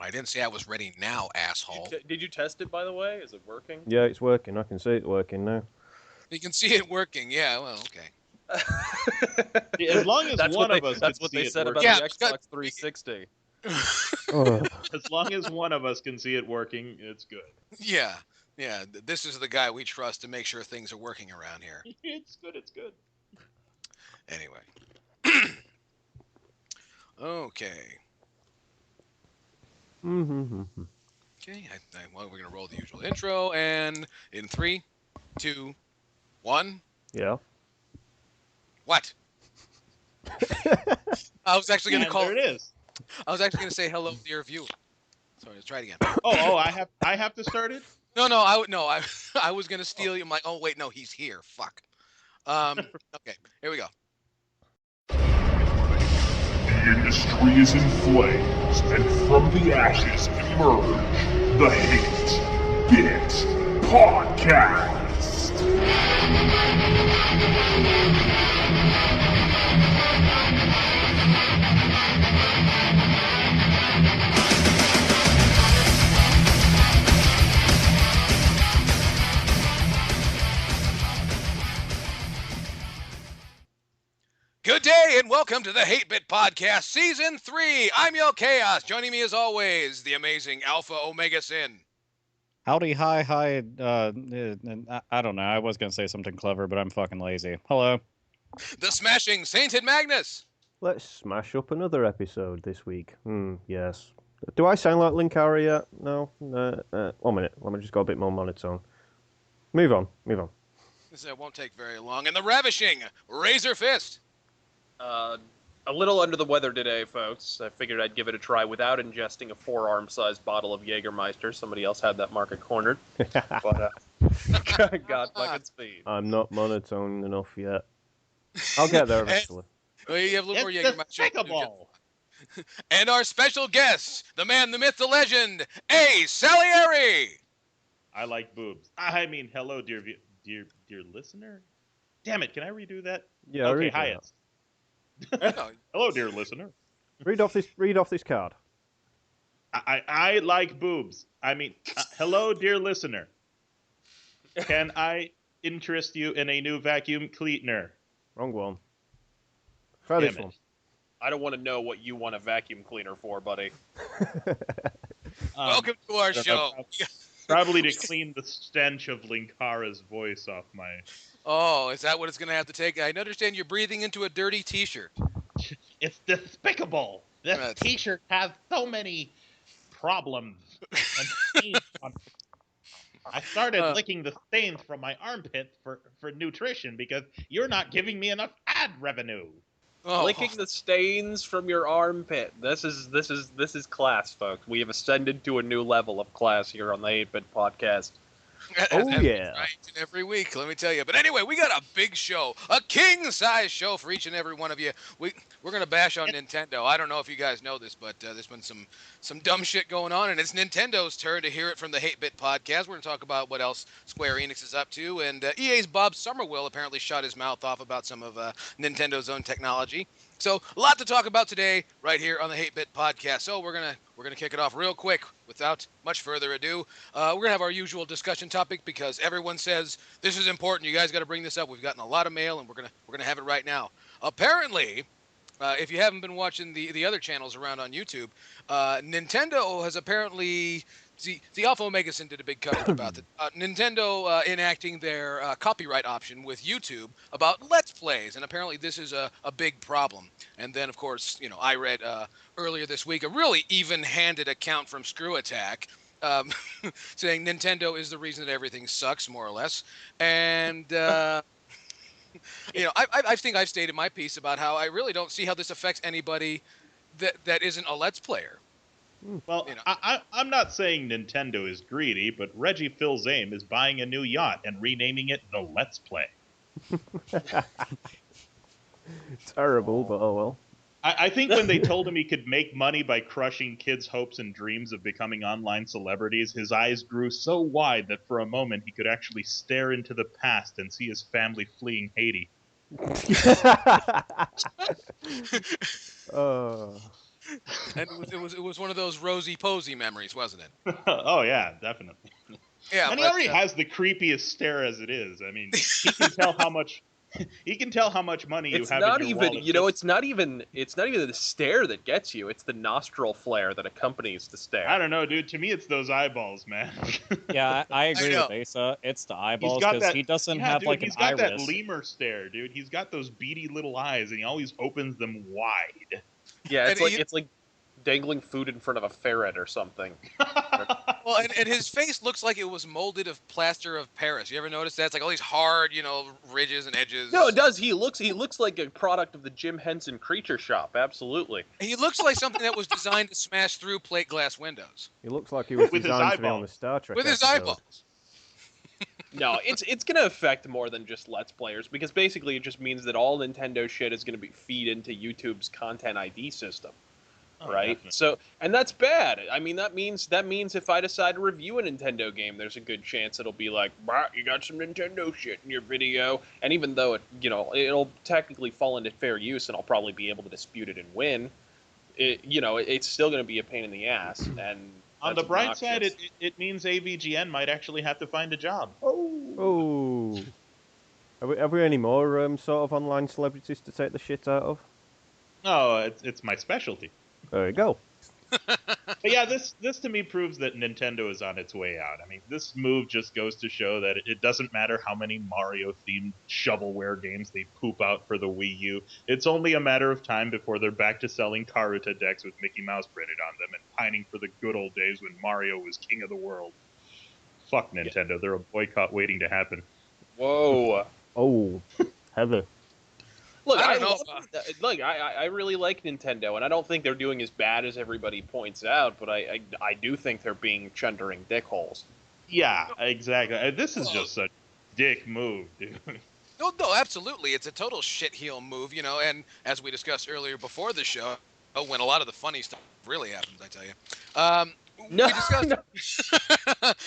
I didn't say I was ready now, asshole. Did you test it, by the way? Is it working? Yeah, it's working. I can see it working now. You can see it working. Yeah, well, okay. As long as That's one what of us that's can what see they it said working. about Yeah, the Xbox 360. Oh, As long as one of us can see it working, it's good. yeah. This is the guy we trust to make sure things are working around here. It's good. It's good. Anyway. Okay. Okay. Well, we're gonna roll the usual intro, and in 3, 2, 1. yeah. What? I was actually gonna And call. there it is. I was actually gonna say hello, dear viewer. Sorry, let's try it again. Oh, I have to start it. No, I was gonna steal you. I'm like, oh wait, no, he's here. Fuck. Okay, here we go. The industry is in flames, and from the ashes emerge the Hate Bit Podcast. Good day and welcome to the Hate Bit Podcast, Season 3. I'm Yo Chaos. Joining me as always, the amazing Alpha Omega Sin. Howdy, hi. I don't know. I was going to say something clever, but I'm fucking lazy. Hello. The smashing Sainted Magnus. Let's smash up another episode this week. Yes. Do I sound like Linkara yet? No? 1 minute. Let me just go a bit more monotone. Move on. This won't take very long. And the ravishing Razor Fist. A little under the weather today, folks. I figured I'd give it a try without ingesting a forearm-sized bottle of Jägermeister. Somebody else had that market cornered. But, God fucking speed. I'm not monotone enough yet. I'll get there eventually. Well, you have a little more It's Jägermeister. despicable. And our special guest, the man, the myth, the legend, Asalieri. I like boobs. I mean, hello, dear listener. Damn it! Can I redo that? Yeah, Okay, read hi. that. No, Hello, dear listener. Read off this card. I like boobs. I mean, hello, dear listener. Can I interest you in a new vacuum cleaner? Wrong one. Try this Damn it. one. I don't want to know what you want a vacuum cleaner for, buddy. welcome to our show. Probably to clean the stench of Linkara's voice off my... Oh, is that what it's going to have to take? I understand you're breathing into a dirty T-shirt. It's despicable. This That's- T-shirt has so many problems. And stains on it. I started licking the stains from my armpit for nutrition because you're not giving me enough ad revenue. Oh, Licking the stains from your armpit. This is class, folks. We have ascended to a new level of class here on the 8-Bit Podcast. Oh, yeah. Right, and every week, let me tell you. But anyway, we got a big show, a king-size show for each and every one of you. We're gonna bash on Nintendo. I don't know if you guys know this, but there's been some dumb shit going on, and it's Nintendo's turn to hear it from the Hate Bit Podcast. We're gonna talk about what else Square Enix is up to, and EA's Bob Summerwill apparently shot his mouth off about some of Nintendo's own technology. So a lot to talk about today, right here on the Hate Bit Podcast. So we're gonna kick it off real quick, without much further ado. We're gonna have our usual discussion topic because everyone says this is important. You guys got to bring this up. We've gotten a lot of mail, and we're gonna have it right now. Apparently, if you haven't been watching the other channels around on YouTube, Nintendo has apparently. The Alpha Omega Sin did a big coverage about it. Nintendo enacting their copyright option with YouTube about Let's Plays, and apparently this is a big problem. And then, of course, I read earlier this week a really even-handed account from Screw Attack saying Nintendo is the reason that everything sucks, more or less. And I think I've stated my piece about how I really don't see how this affects anybody that isn't a Let's Player. Well, I'm not saying Nintendo is greedy, but Reggie Fils-Aime is buying a new yacht and renaming it the Let's Play. Terrible, but oh well. I think when they told him he could make money by crushing kids' hopes and dreams of becoming online celebrities, his eyes grew so wide that for a moment he could actually stare into the past and see his family fleeing Haiti. And it was one of those rosy posy memories, wasn't it? Oh yeah, definitely. Yeah, And he already has the creepiest stare as it is. I mean, he can tell how much money you It's have not in your even, wallet. you know, it's not even the stare that gets you. It's the nostril flare that accompanies the stare. I don't know, dude. To me, it's those eyeballs, man. Yeah, I agree know. with Asa. It's the He's eyeballs got because that. he doesn't Yeah, have dude, like an he's got that iris. lemur stare, dude. He's got those beady little eyes, and he always opens them wide. Yeah, And it's like dangling food in front of a ferret or something. Well, and his face looks like it was molded of plaster of Paris. You ever notice that? It's like all these hard, ridges and edges. No, it does. He looks like a product of the Jim Henson Creature Shop. Absolutely. He looks like something that was designed to smash through plate glass windows. He looks like he was With his designed to be on the eyeballs. Star Trek With his episode. eyeballs. No, it's going to affect more than just Let's Players because basically it just means that all Nintendo shit is going to be feed into YouTube's content ID system. Oh, Right, definitely. so and that's bad. I mean, that means if I decide to review a Nintendo game, there's a good chance it'll be like, "Bah, you got some Nintendo shit in your video." And even though it'll technically fall into fair use, and I'll probably be able to dispute it and win, it's still going to be a pain in the ass. And On that's the bright side, obnoxious. it means AVGN might actually have to find a job. Oh. Have we any more sort of online celebrities to take the shit out of? No, it's my specialty. There you go. But yeah, this to me proves that Nintendo is on its way out. I mean, this move just goes to show that it doesn't matter how many Mario-themed shovelware games they poop out for the Wii U. It's only a matter of time before they're back to selling Karuta decks with Mickey Mouse printed on them and pining for the good old days when Mario was king of the world. Fuck Nintendo. They're a boycott waiting to happen. Whoa. Oh, Heather. Look, I don't know. I really like Nintendo, and I don't think they're doing as bad as everybody points out, but I do think they're being chundering dickholes. Yeah, exactly. This is just a dick move, dude. No, absolutely. It's a total shitheel move, and as we discussed earlier before the show, when a lot of the funny stuff really happens, I tell you. No, We discussed... no.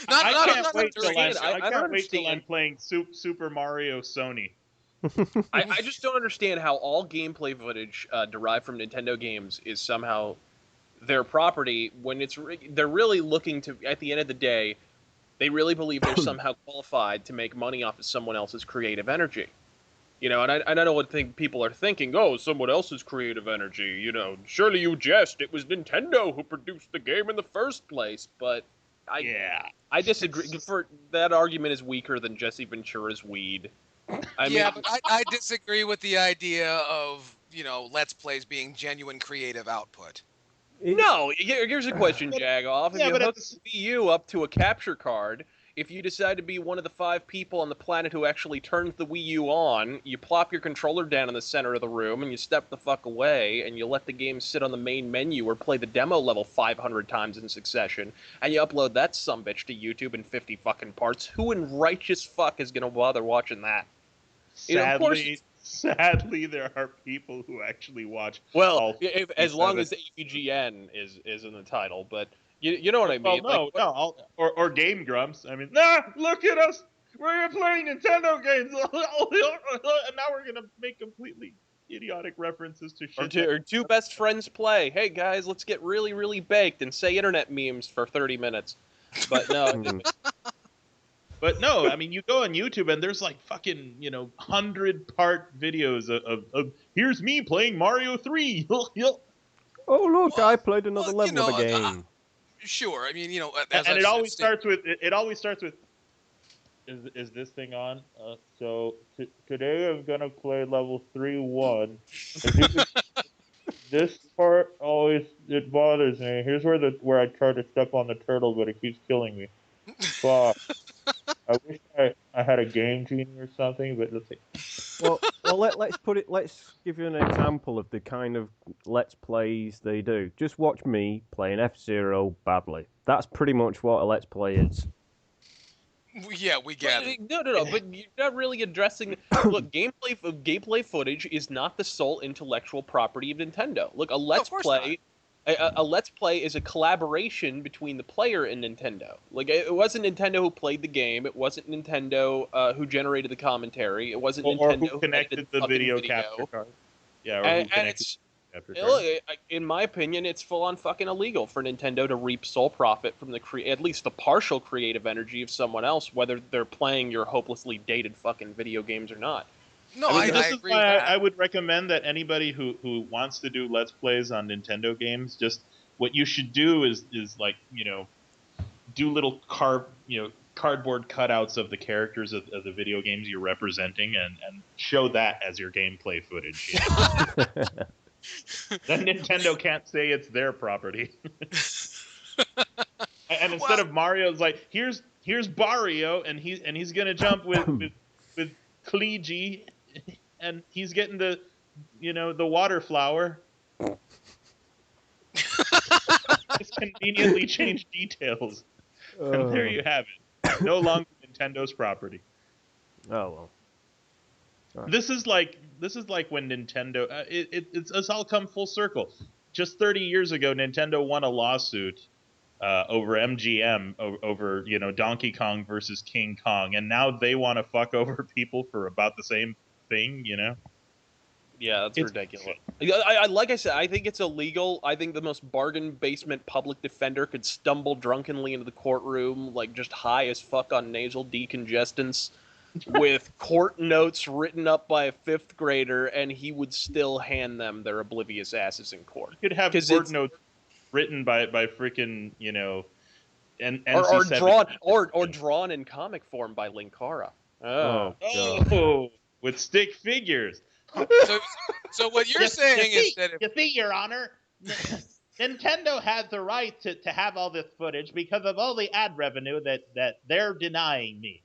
I can't wait till I don't I'm playing Super Mario Sony. I just don't understand how all gameplay footage derived from Nintendo games is somehow their property when they're really looking to, at the end of the day, they really believe they're somehow qualified to make money off of someone else's creative energy. And I don't know what people are thinking. Oh, someone else's creative energy. Surely you jest. It was Nintendo who produced the game in the first place. But I disagree. For that argument is weaker than Jesse Ventura's weed. But I disagree with the idea of, Let's Plays being genuine creative output. No, here's a question, Jagoff. If Yeah, you but hook the Wii U up to a capture card, if you decide to be one of the 5 people on the planet who actually turns the Wii U on, you plop your controller down in the center of the room, and you step the fuck away, and you let the game sit on the main menu or play the demo level 500 times in succession, and you upload that sumbitch to YouTube in 50 fucking parts, who in righteous fuck is gonna bother watching that? Of course Sadly, there are people who actually watch. Well, as long as AVGN is in the title, but you know what I mean. Well, or Game Grumps. I mean, look at us. We're playing Nintendo games, and now we're gonna make completely idiotic references to shit. Or two best friends play. Hey guys, let's get really, really baked and say internet memes for 30 minutes. But no. But no, I mean, you go on YouTube and there's like fucking, 100-part videos of here's me playing Mario 3. Oh, look, I played another level of the game. Sure, I mean, and it always starts with is this thing on? So today I'm gonna play level 3-1. This part it bothers me. Here's where I try to step on the turtle, but it keeps killing me. Fuck. I wish I had a game genie or something, but let's see. Well, let's give you an example of the kind of let's plays they do. Just watch me playing F-Zero badly. That's pretty much what a let's play is. Yeah, we get it. No, but you're not really addressing. Look, gameplay footage is not the sole intellectual property of Nintendo. Look, a let's play. A let's play is a collaboration between the player and Nintendo. Like, it wasn't Nintendo who played the game. It wasn't Nintendo who generated the commentary. It wasn't Nintendo who connected the video capture card. Yeah, or who connected. In my opinion, it's full-on fucking illegal for Nintendo to reap sole profit from at least the partial creative energy of someone else, whether they're playing your hopelessly dated fucking video games or not. No, I mean, this I is agree why with that. I would recommend that anybody who wants to do Let's Plays on Nintendo games, just what you should do is like, do little cardboard cutouts of the characters of the video games you're representing and show that as your gameplay footage. Then Nintendo can't say it's their property. And instead of Mario, it's like, here's Barrio, and he's gonna jump with Kleegi, and he's getting the water flower. Just conveniently change details. And there you have it. No longer Nintendo's property. Oh well. Right. This is like when Nintendo. It's all come full circle. Just 30 years ago, Nintendo won a lawsuit over MGM over Donkey Kong versus King Kong, and now they want to fuck over people for about the same thing. Yeah, that's ridiculous. Like I said, I think it's illegal. I think the most bargain basement public defender could stumble drunkenly into the courtroom, like just high as fuck on nasal decongestants, with court notes written up by a 5th grader, and he would still hand them their oblivious asses in court. You could have court notes written by freaking and or drawn in comic form by Linkara. Oh, with stick figures. So what you're saying is that you see, Your Honor, Nintendo has the right to have all this footage because of all the ad revenue that they're denying me.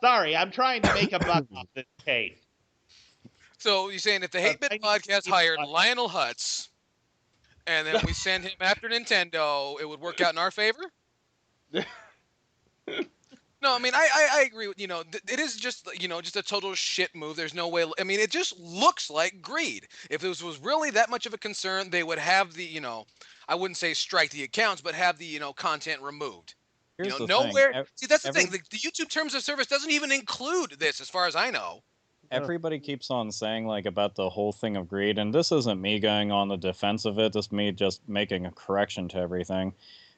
Sorry, I'm trying to make a buck off this case. So you're saying if the Hate Bit Podcast hired Lionel Hutz, and then we send him after Nintendo, it would work out in our favor? No, I mean, I agree with, it is just, just a total shit move. There's no way, I mean, it just looks like greed. If this was really that much of a concern, they would have the, I wouldn't say strike the accounts, but have the, content removed. Here's the nowhere. thing. See, that's the thing. The YouTube terms of service doesn't even include this, as far as I know. Everybody keeps on saying, about the whole thing of greed, and this isn't me going on the defense of it, this is me just making a correction to everything.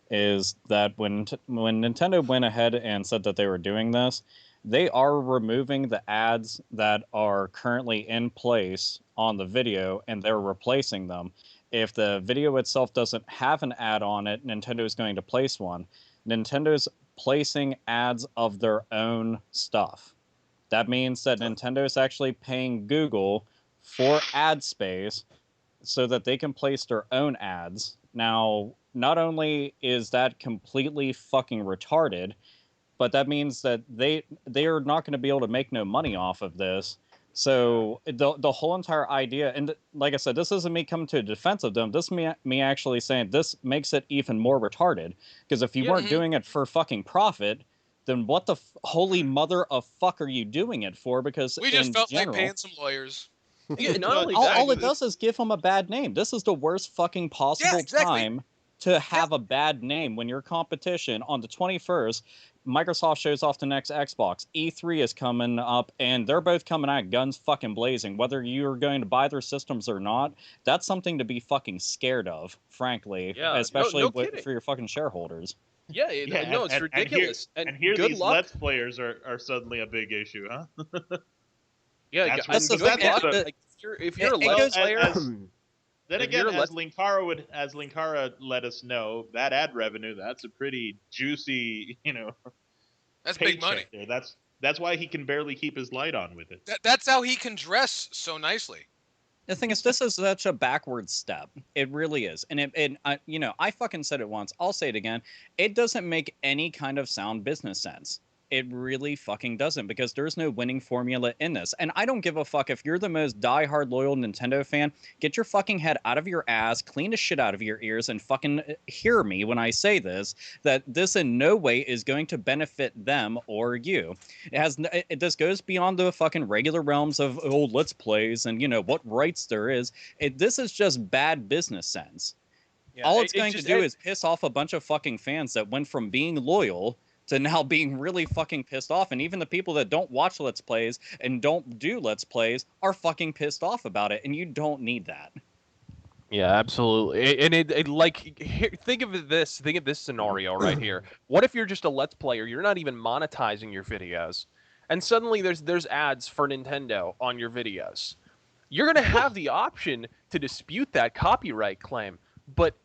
Is that when Nintendo went ahead and said that they were doing this, they are removing the ads that are currently in place on the video, and they're replacing them. If the video itself doesn't have an ad on it, Nintendo is going to place one. Nintendo's placing ads of their own stuff. That means that Nintendo is actually paying Google for ad space so that they can place their own ads. Now, not only is that completely fucking retarded, but that means that they are not going to be able to make no money off of this. So the whole entire idea, and like I said, this isn't me coming to a defense of them. This is me actually saying this makes it even more retarded. Because if you weren't doing it for fucking profit, then what the holy mother of fuck are you doing it for? Because we just felt like paying some lawyers. Yeah, not only all it does is give them a bad name. This is the worst fucking possible time to have a bad name when your competition on the 21st, Microsoft shows off the next Xbox. E3 is coming up, and they're both coming out guns fucking blazing. Whether you're going to buy their systems or not, that's something to be fucking scared of, frankly. Yeah, especially for your fucking shareholders. Yeah, no, it's ridiculous. And here good these luck. Let's Players are suddenly a big issue, huh? Yeah, That's good that's luck. the- If you're a Let's Player... Then If again, you're as Linkara let us know, that ad revenue, that's a pretty juicy, That's big money. there. That's why he can barely keep his light on with it. That's how he can dress so nicely. The thing is, this is such a backward step. It really is. And I fucking said it once. I'll say it again. It doesn't make any kind of sound business sense. It really fucking doesn't, because there's no winning formula in this. And I don't give a fuck if you're the most diehard loyal Nintendo fan. Get your fucking head out of your ass, clean the shit out of your ears, and fucking hear me when I say this, that this in no way is going to benefit them or you. This goes beyond the fucking regular realms of, Let's Plays and, what rights there is. This is just bad business sense. Yeah, All it's going to do is piss off a bunch of fucking fans that went from being loyal to now being really fucking pissed off. And even the people that don't watch Let's Plays and don't do Let's Plays are fucking pissed off about it, and you don't need that. Yeah, absolutely. And think of this scenario right here. What if you're just a Let's Player, you're not even monetizing your videos, and suddenly there's ads for Nintendo on your videos? You're going to have the option to dispute that copyright claim, but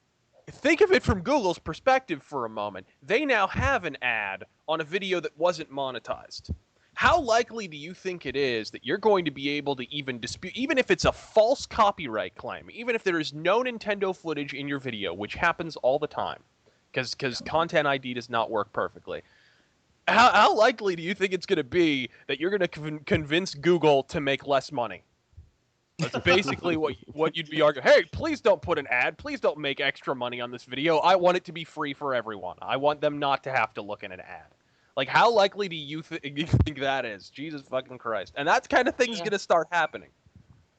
think of it from Google's perspective for a moment. They now have an ad on a video that wasn't monetized. How likely do you think it is that you're going to be able to even dispute, even if it's a false copyright claim, even if there is no Nintendo footage in your video, which happens all the time, because Content ID does not work perfectly. How likely do you think it's going to be that you're going to convince Google to make less money? That's basically what you'd be arguing. Hey, please don't put an ad. Please don't make extra money on this video. I want it to be free for everyone. I want them not to have to look at an ad. Like, how likely do you think that is? Jesus fucking Christ. And that kind of thing's going to start happening.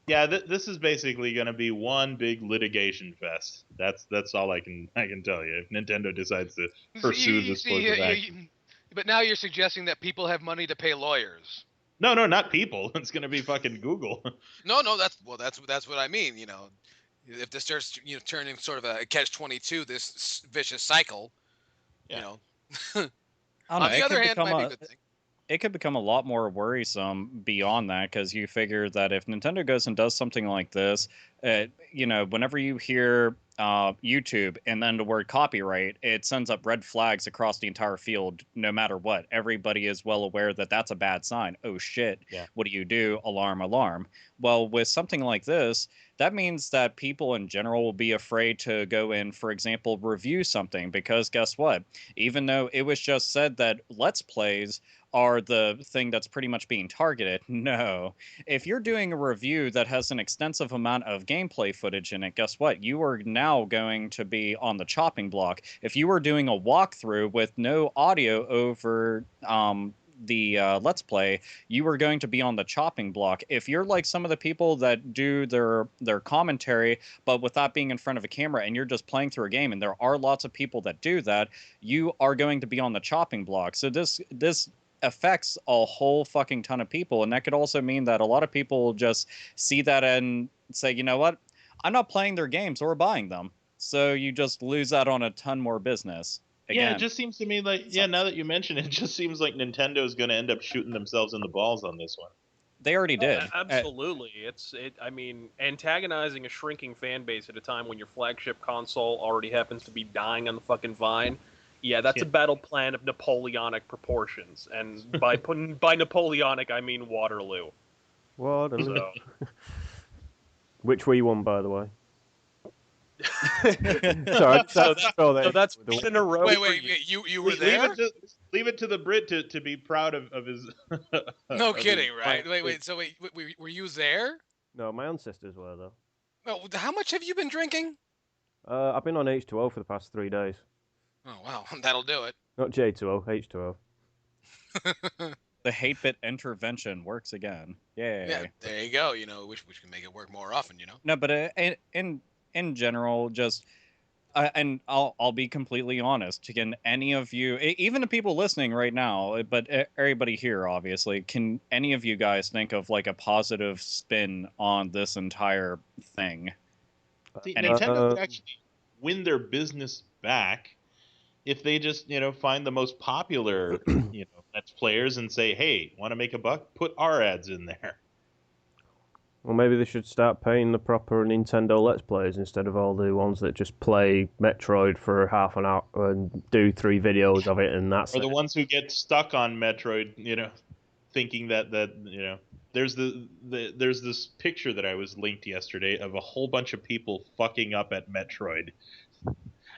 Yeah, this is basically going to be one big litigation fest. That's all I can tell you. If Nintendo decides to pursue this course of action. But now you're suggesting that people have money to pay lawyers. No, not people. It's going to be fucking Google. No, that's what I mean. You know, if this starts turning sort of a catch-22, this vicious cycle, Yeah. you know. I don't know, On the other hand, it might be a good thing. It could become a lot more worrisome beyond that, because you figure that if Nintendo goes and does something like this, whenever you hear YouTube and then the word copyright, it sends up red flags across the entire field no matter what. Everybody is well aware that that's a bad sign. Oh shit, yeah. What do? Alarm, alarm. Well, with something like this, that means that people in general will be afraid to go in, for example, review something, because guess what? Even though it was just said that Let's Plays are the thing that's pretty much being targeted. No. If you're doing a review that has an extensive amount of gameplay footage in it, guess what? You are now going to be on the chopping block. If you were doing a walkthrough with no audio over the Let's Play, you are going to be on the chopping block. If you're like some of the people that do their commentary, but without being in front of a camera, and you're just playing through a game, and there are lots of people that do that, you are going to be on the chopping block. So this affects a whole fucking ton of people, and that could also mean that a lot of people will just see that and say, you know what, I'm not playing their games or buying them. So you just lose out on a ton more business. Again, Yeah, it just seems to me like, now that you mention it, it just seems like Nintendo is going to end up shooting themselves in the balls on this one. They already did. Absolutely. I mean, antagonizing a shrinking fan base at a time when your flagship console already happens to be dying on the fucking vine. Yeah, that's a battle plan of Napoleonic proportions, and by Napoleonic I mean Waterloo. Waterloo. So. Which we won, by the way. Sorry, so that's one in a row. Wait, you were there? Leave it to the Brit to be proud of his. No of kidding, his right? Wait. So were you there? No, my ancestors were though. Oh, how much have you been drinking? I've been on H2O for the past 3 days. Oh wow, that'll do it. Not J2O, H2O. The hate bit intervention works again. Yay. Yeah, there you go. Wish we could make it work more often. No, but in general, just and I'll be completely honest. Can any of you, even the people listening right now, but everybody here, obviously, can any of you guys think of like a positive spin on this entire thing? See, Nintendo could actually win their business back if they just, find the most popular, Let's Players and say, hey, want to make a buck? Put our ads in there. Well, maybe they should start paying the proper Nintendo Let's Plays instead of all the ones that just play Metroid for half an hour and do 3 videos of it and that's it. Or the ones who get stuck on Metroid, thinking that there's there's this picture that I was linked yesterday of a whole bunch of people fucking up at Metroid.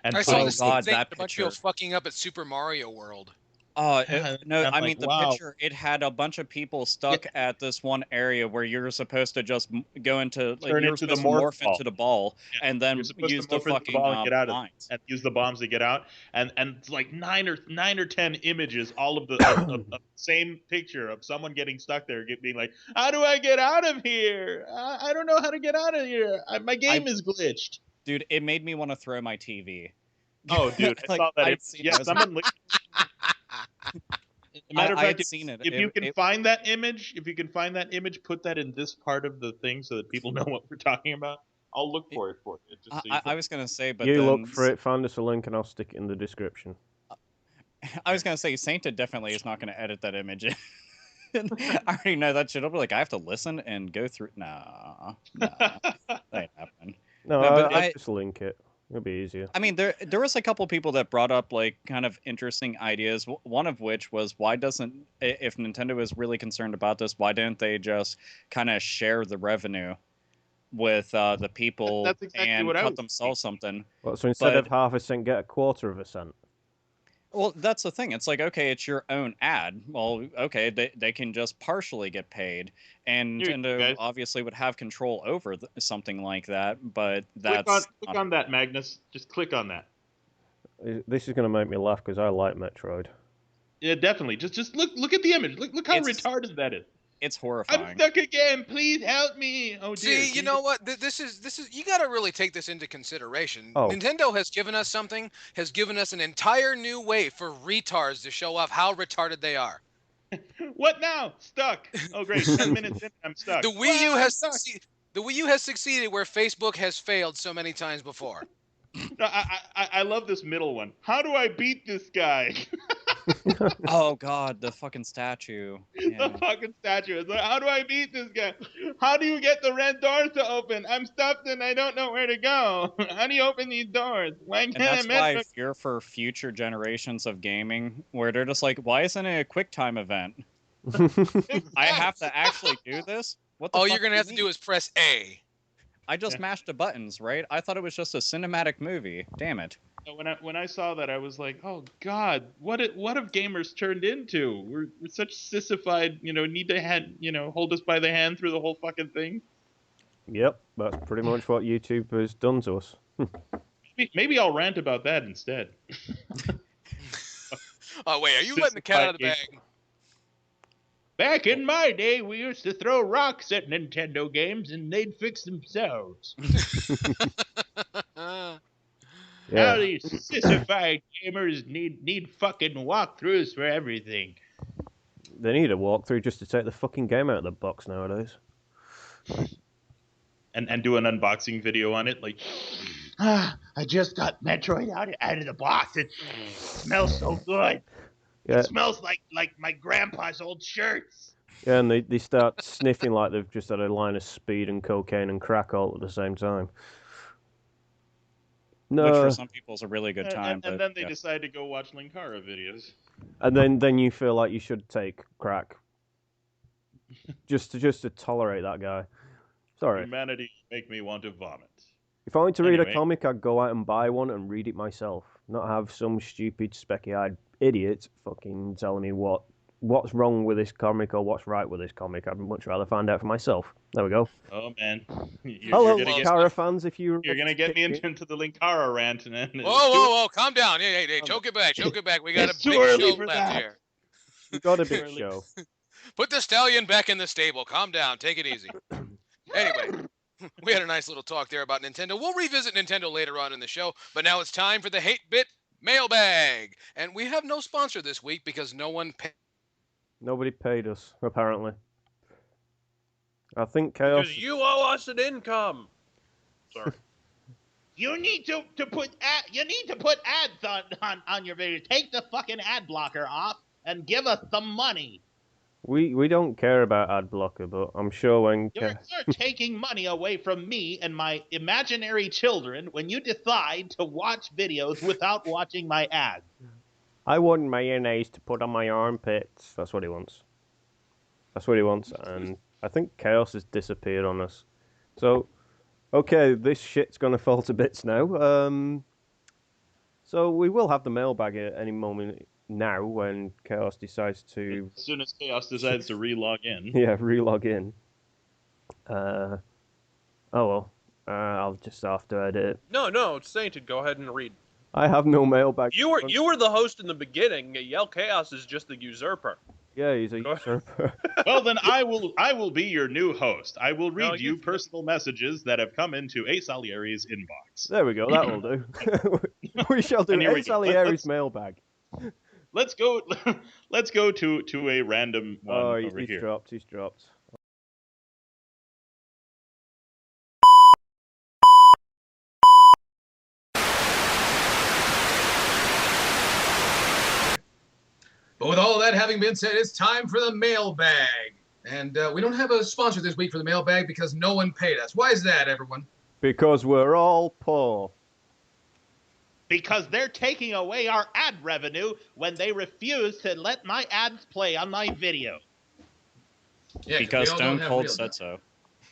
And I saw this thing, that a bunch of people fucking up at Super Mario World. No, I mean the wow. picture. It had a bunch of people stuck at this one area where you're supposed to just go into, like, you're supposed to morph into the ball, and then use the fucking ball and get out lines. and use the bombs to get out. And it's like 9 or 10 images, all of the of the same picture of someone getting stuck there, being like, "How do I get out of here? I don't know how to get out of here. My game is glitched." Dude, it made me want to throw my TV. Oh, dude, I Like, saw that. I'd seen those. Someone Matter of fact, I'd seen it. If you can find that image, put that in this part of the thing so that people know what we're talking about. I'll look for it for you. Just so you I was gonna say, but you then look for it, find us a link, and I'll stick it in the description. I was gonna say Sainted definitely is not gonna edit that image. I already know that shit. I'll be like, I have to listen and go through. Nah, that ain't happening. No, but I'll just link it. It'll be easier. I mean, there was a couple people that brought up like kind of interesting ideas. One of which was, why doesn't, if Nintendo is really concerned about this, why didn't they just kind of share the revenue with the people That's exactly and what I cut was themselves something? Well, so instead of half a cent, get a quarter of a cent. Well, that's the thing. It's like, okay, it's your own ad. Well, okay, they can just partially get paid, and Nintendo obviously would have control over something like that. But that's click on that, Magnus. Just click on that. This is going to make me laugh because I like Metroid. Yeah, definitely. Just look at the image. Look how retarded that is. It's horrifying. I'm stuck again. Please help me. Oh dear. See, you know what? This is you got to really take this into consideration. Oh. Nintendo has given us an entire new way for retards to show off how retarded they are. What now? Stuck. Oh great. 10 minutes in, I'm stuck. The Wii U has succeeded where Facebook has failed so many times before. No, I love this middle one. How do I beat this guy? Oh God, the fucking statue. Yeah. The fucking statue. It's like, how do I beat this guy? How do you get the red doors to open? I'm stuffed and I don't know where to go. How do you open these doors? Why can't And that's I why I fear for future generations of gaming, where they're just like, why isn't it a QuickTime event? I have to actually do this? What the All fuck you're gonna have to do is press A. I just mashed the buttons, right? I thought it was just a cinematic movie. Damn it. When I saw that, I was like, oh God, what have gamers turned into? We're such sissified, need to hold us by the hand through the whole fucking thing. Yep, that's pretty much what YouTube has done to us. Maybe I'll rant about that instead. Oh wait, are you letting the cat out of the bag? Back in my day, we used to throw rocks at Nintendo games and they'd fix themselves. Now these sissified gamers need fucking walkthroughs for everything. They need a walkthrough just to take the fucking game out of the box nowadays. And do an unboxing video on it, like, I just got Metroid out of the box. It smells so good. Yeah. It smells like my grandpa's old shirts. Yeah, and they start sniffing like they've just had a line of speed and cocaine and crack all at the same time. No. Which for some people is a really good time. And then they decide to go watch Linkara videos. And then you feel like you should take crack. just to tolerate that guy. Sorry. Humanity make me want to vomit. If I wanted to read a comic, I'd go out and buy one and read it myself. Not have some stupid, specky-eyed idiot fucking telling me what's wrong with this comic or what's right with this comic. I'd much rather find out for myself. There we go. Oh, man. Hello, Linkara fans, if you're going to get me into the Linkara rant. Whoa, calm down. Hey, choke it back. We got a big show left here. We got a big show. Put the stallion back in the stable. Calm down. Take it easy. Anyway, we had a nice little talk there about Nintendo. We'll revisit Nintendo later on in the show, but now it's time for the Hate Bit Mailbag. And we have no sponsor this week because nobody paid us, apparently. I think Chaos... Because you owe us an income. Sorry. You need to put ads on your video. Take the fucking ad blocker off and give us some money. We don't care about ad blocker, but I'm sure when... You're taking money away from me and my imaginary children when you decide to watch videos without watching my ads. I want mayonnaise to put on my armpits. That's what he wants. And I think Chaos has disappeared on us. So, okay, this shit's gonna fall to bits now. So we will have the mailbag at any moment now when Chaos decides to... As soon as Chaos decides to re-log in. Yeah, re-log in. Oh well. I'll just have to edit it. No, it's Sainted. Go ahead and read. I have no mailbag. You were the host in the beginning. Yell Chaos is just the usurper. Yeah, he's a usurper. Well, then I will be your new host. I will read you personal messages that have come into Asalieri's inbox. There we go. That will do. We shall do Asalieri's mailbag. let's go. Let's go to a random one over he's here. dropped. He's dropped. But with all that having been said, it's time for the mailbag. And we don't have a sponsor this week for the mailbag because no one paid us. Why is that, everyone? Because we're all poor. Because they're taking away our ad revenue when they refuse to let my ads play on my video. Yeah, because Stone Cold said so.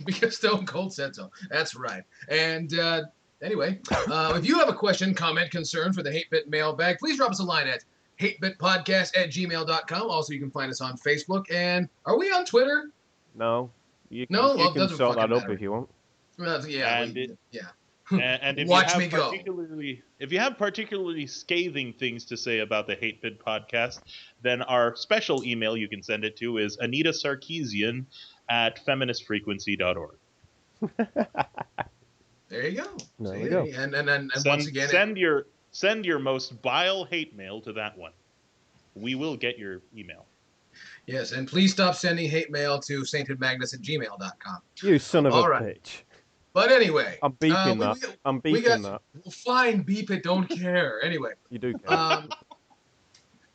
Because Stone Cold said so. That's right. And anyway, if you have a question, comment, concern for the 8-Bit mailbag, please drop us a line at hatebitpodcast@gmail.com. Also, you can find us on Facebook. And are we on Twitter? No. You can, No? you Well, it can doesn't sort that fucking up matter. if you want. Yeah. And if Watch you me have go. If you have particularly scathing things to say about the Hate Bid podcast, then our special email you can send it to is AnitaSarkeesian@feministfrequency.org. There you go. There we go. And once again, send your most vile hate mail to that one. We will get your email. yes, and please stop sending hate mail to saintedmagnus@gmail.com. You son of All a right. bitch. But anyway, I'm beeping that. I'm beeping that. Well, fine, beep it, don't care. Anyway, You do care.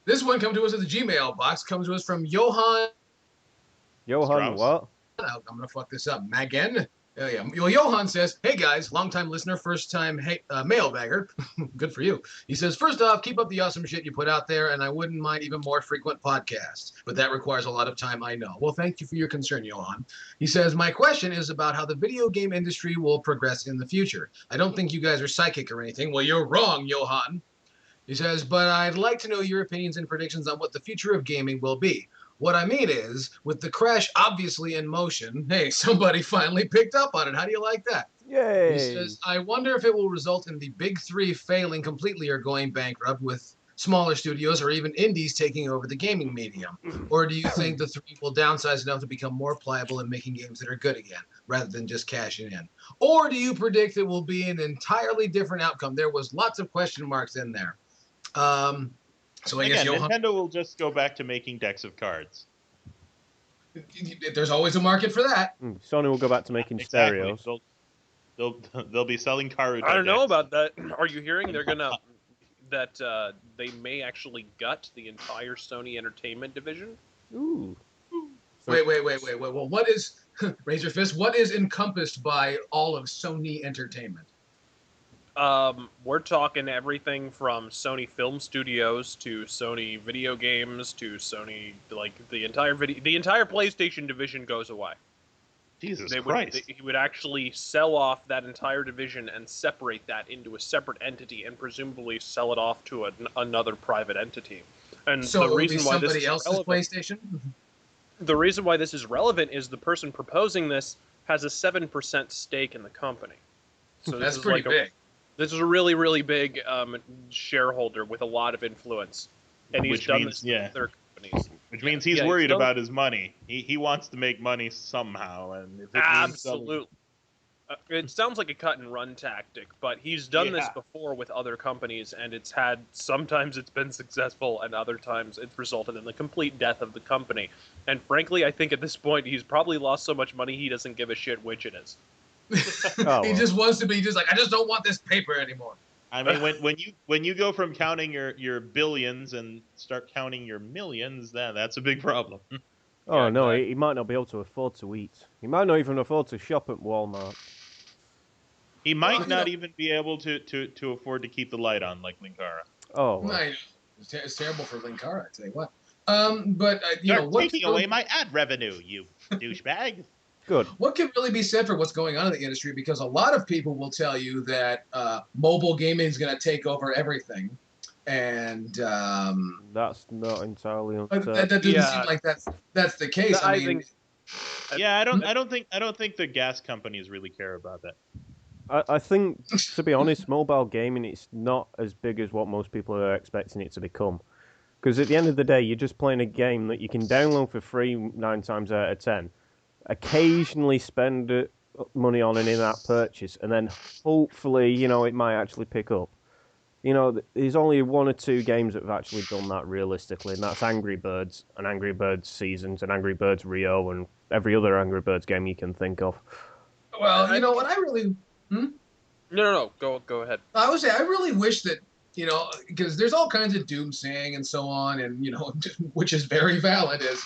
this one comes to us at the Gmail box. Comes to us from Johan. Johan, Strauss. what? I'm gonna fuck this up. Magen. Yeah. Well, Johan says, "Hey guys, long-time listener, first-time mailbagger. Good for you." He says, "First off, keep up the awesome shit you put out there, and I wouldn't mind even more frequent podcasts, but that requires a lot of time, I know." Well, thank you for your concern, Johan. He says, "My question is about how the video game industry will progress in the future. I don't think you guys are psychic or anything." Well, you're wrong, Johan. He says, "But I'd like to know your opinions and predictions on what the future of gaming will be. What I mean is, with the crash obviously in motion," hey, somebody finally picked up on it. How do you like that? Yay! He says, "I wonder if it will result in the big three failing completely or going bankrupt, with smaller studios or even indies taking over the gaming medium. Or do you think the three will downsize enough to become more pliable in making games that are good again, rather than just cashing in? Or do you predict it will be an entirely different outcome?" There was lots of question marks in there. So I guess Johan, Nintendo will just go back to making decks of cards. there's always a market for that. Sony will go back to making Exactly. stereos. They'll be selling Karuta. I don't know decks. about that. Are you hearing they're gonna that they may actually gut the entire Sony Entertainment division? Ooh. Wait. Well, what is raise your fist? What is encompassed by all of Sony Entertainment? We're talking everything from Sony Film Studios to Sony Video Games to Sony, like the entire PlayStation division goes away. Jesus He would actually sell off that entire division and separate that into a separate entity and presumably sell it off to another private entity. And So the reason why this somebody is else's relevant, PlayStation? the reason why this is relevant is the person proposing this has a 7% stake in the company. So That's pretty big. This is a really, really big shareholder with a lot of influence, and he's done this with other companies. Which means he's worried about his money. He wants to make money somehow, and if it Absolutely. It sounds like a cut and run tactic, but he's done this before with other companies, and sometimes it's been successful, and other times it's resulted in the complete death of the company. And frankly, I think at this point he's probably lost so much money he doesn't give a shit which it is. He just wants to be just like, I just don't want this paper anymore. I mean, when you go from counting your billions and start counting your millions, that's a big problem. Oh Yeah, no, exactly. he might not be able to afford to eat. He might not even afford to shop at Walmart. He might not even be able to afford to keep the light on like Linkara. Oh, well. I know. It's terrible for Linkara, I tell you what. But you know, You're taking away my ad revenue, you douchebag. Good. What can really be said for what's going on in the industry? Because a lot of people will tell you that mobile gaming is going to take over everything, and That's not entirely that uncertain. doesn't seem like that's the case. I mean, Yeah, I don't think the gas companies really care about that. I think, to be honest, mobile gaming, it's not as big as what most people are expecting it to become. Because at the end of the day, you're just playing a game that you can download for free 9 times out of 10, occasionally spend money on an in-app purchase, and then hopefully, it might actually pick up. there's only one or two games that have actually done that realistically, and that's Angry Birds and Angry Birds Seasons and Angry Birds Rio and every other Angry Birds game you can think of. Well, you know what? I really. No. Go ahead. I would say I really wish that, because there's all kinds of doomsaying and so on, and which is very valid, as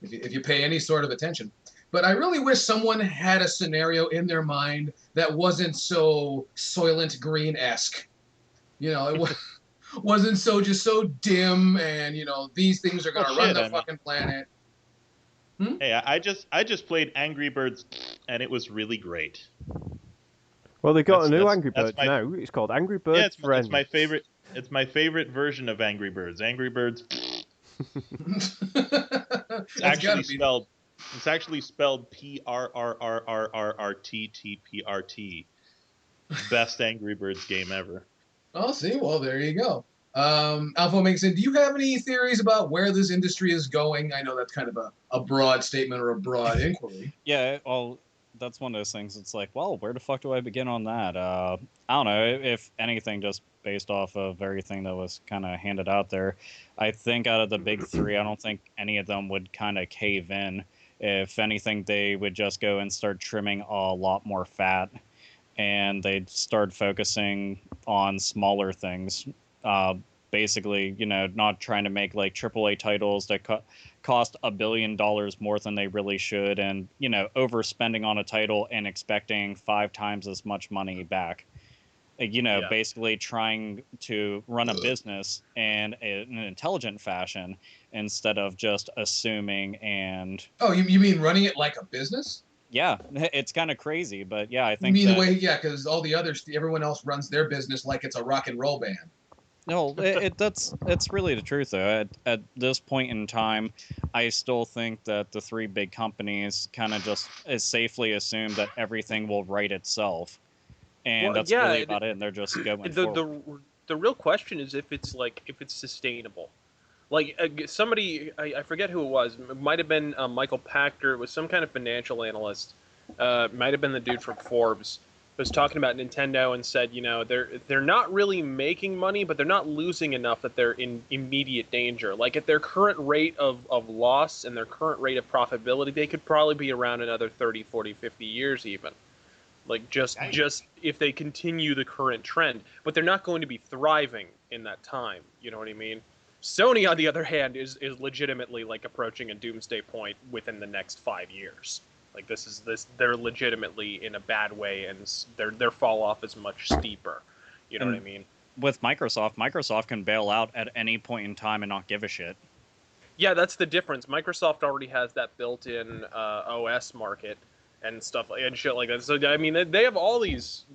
if you pay any sort of attention. But I really wish someone had a scenario in their mind that wasn't so Soylent Green-esque. It wasn't so dim, and these things are gonna run the fucking planet. Hey, I just played Angry Birds, and it was really great. Well, they got a new Angry Birds now. It's called Angry Birds Friends. It's my favorite. It's my favorite version of Angry Birds. Angry Birds. It's actually spelled. It's actually spelled PRRRRRRTTPRT. Best Angry Birds game ever. Oh, see, well, there you go. Alpha Mixon, do you have any theories about where this industry is going? I know that's kind of a broad statement or a broad inquiry. Yeah, well, that's one of those things. It's like, well, where the fuck do I begin on that? I don't know. If anything, just based off of everything that was kind of handed out there, I think out of the big three, I don't think any of them would kind of cave in. If anything, they would just go and start trimming a lot more fat, and they'd start focusing on smaller things. Basically, not trying to make like AAA titles that cost $1 billion more than they really should, and overspending on a title and expecting 5 times as much money back. Basically trying to run a business in an intelligent fashion instead of just assuming and. Oh, you mean running it like a business? Yeah, it's kind of crazy, but yeah, I think. You mean the way, because all the others, everyone else runs their business like it's a rock and roll band. No, it's really the truth though. At this point in time, I still think that the three big companies kind of just safely assume that everything will right itself, and that's really about it. And they're just going forward. The real question is if it's sustainable. Like somebody, I forget who it was. It might have been Michael Pachter. It was some kind of financial analyst. Might have been the dude from Forbes. Was talking about Nintendo and said, they're not really making money, but they're not losing enough that they're in immediate danger. Like at their current rate of loss and their current rate of profitability, they could probably be around another 30, 40, 50 years even. Like just if they continue the current trend, but they're not going to be thriving in that time. You know what I mean? Sony, on the other hand, is legitimately like approaching a doomsday point within the next 5 years. Like they're legitimately in a bad way, and their fall off is much steeper. You know what I mean? With Microsoft can bail out at any point in time and not give a shit. Yeah, that's the difference. Microsoft already has that built-in OS market and stuff and shit like that. So I mean, they have all these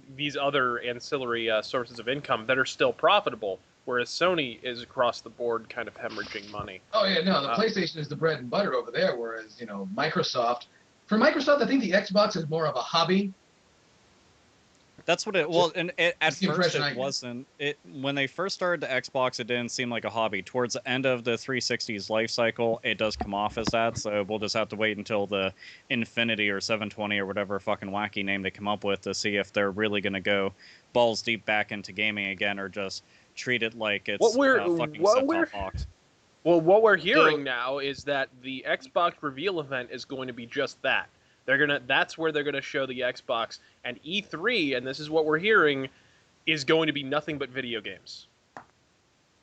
other ancillary sources of income that are still profitable, whereas Sony is across the board kind of hemorrhaging money. Oh yeah, no, the PlayStation is the bread and butter over there, whereas Microsoft. For Microsoft, I think the Xbox is more of a hobby. That's what it. Well, and at first it wasn't. When they first started the Xbox, it didn't seem like a hobby. Towards the end of the 360's life cycle, it does come off as that. So we'll just have to wait until the Infinity or 720 or whatever fucking wacky name they come up with to see if they're really going to go balls deep back into gaming again, or just treat it like it's fucking set-top box. Well, what we're hearing now is that the Xbox reveal event is going to be just that. That's where they're gonna show the Xbox, and E3, and this is what we're hearing, is going to be nothing but video games.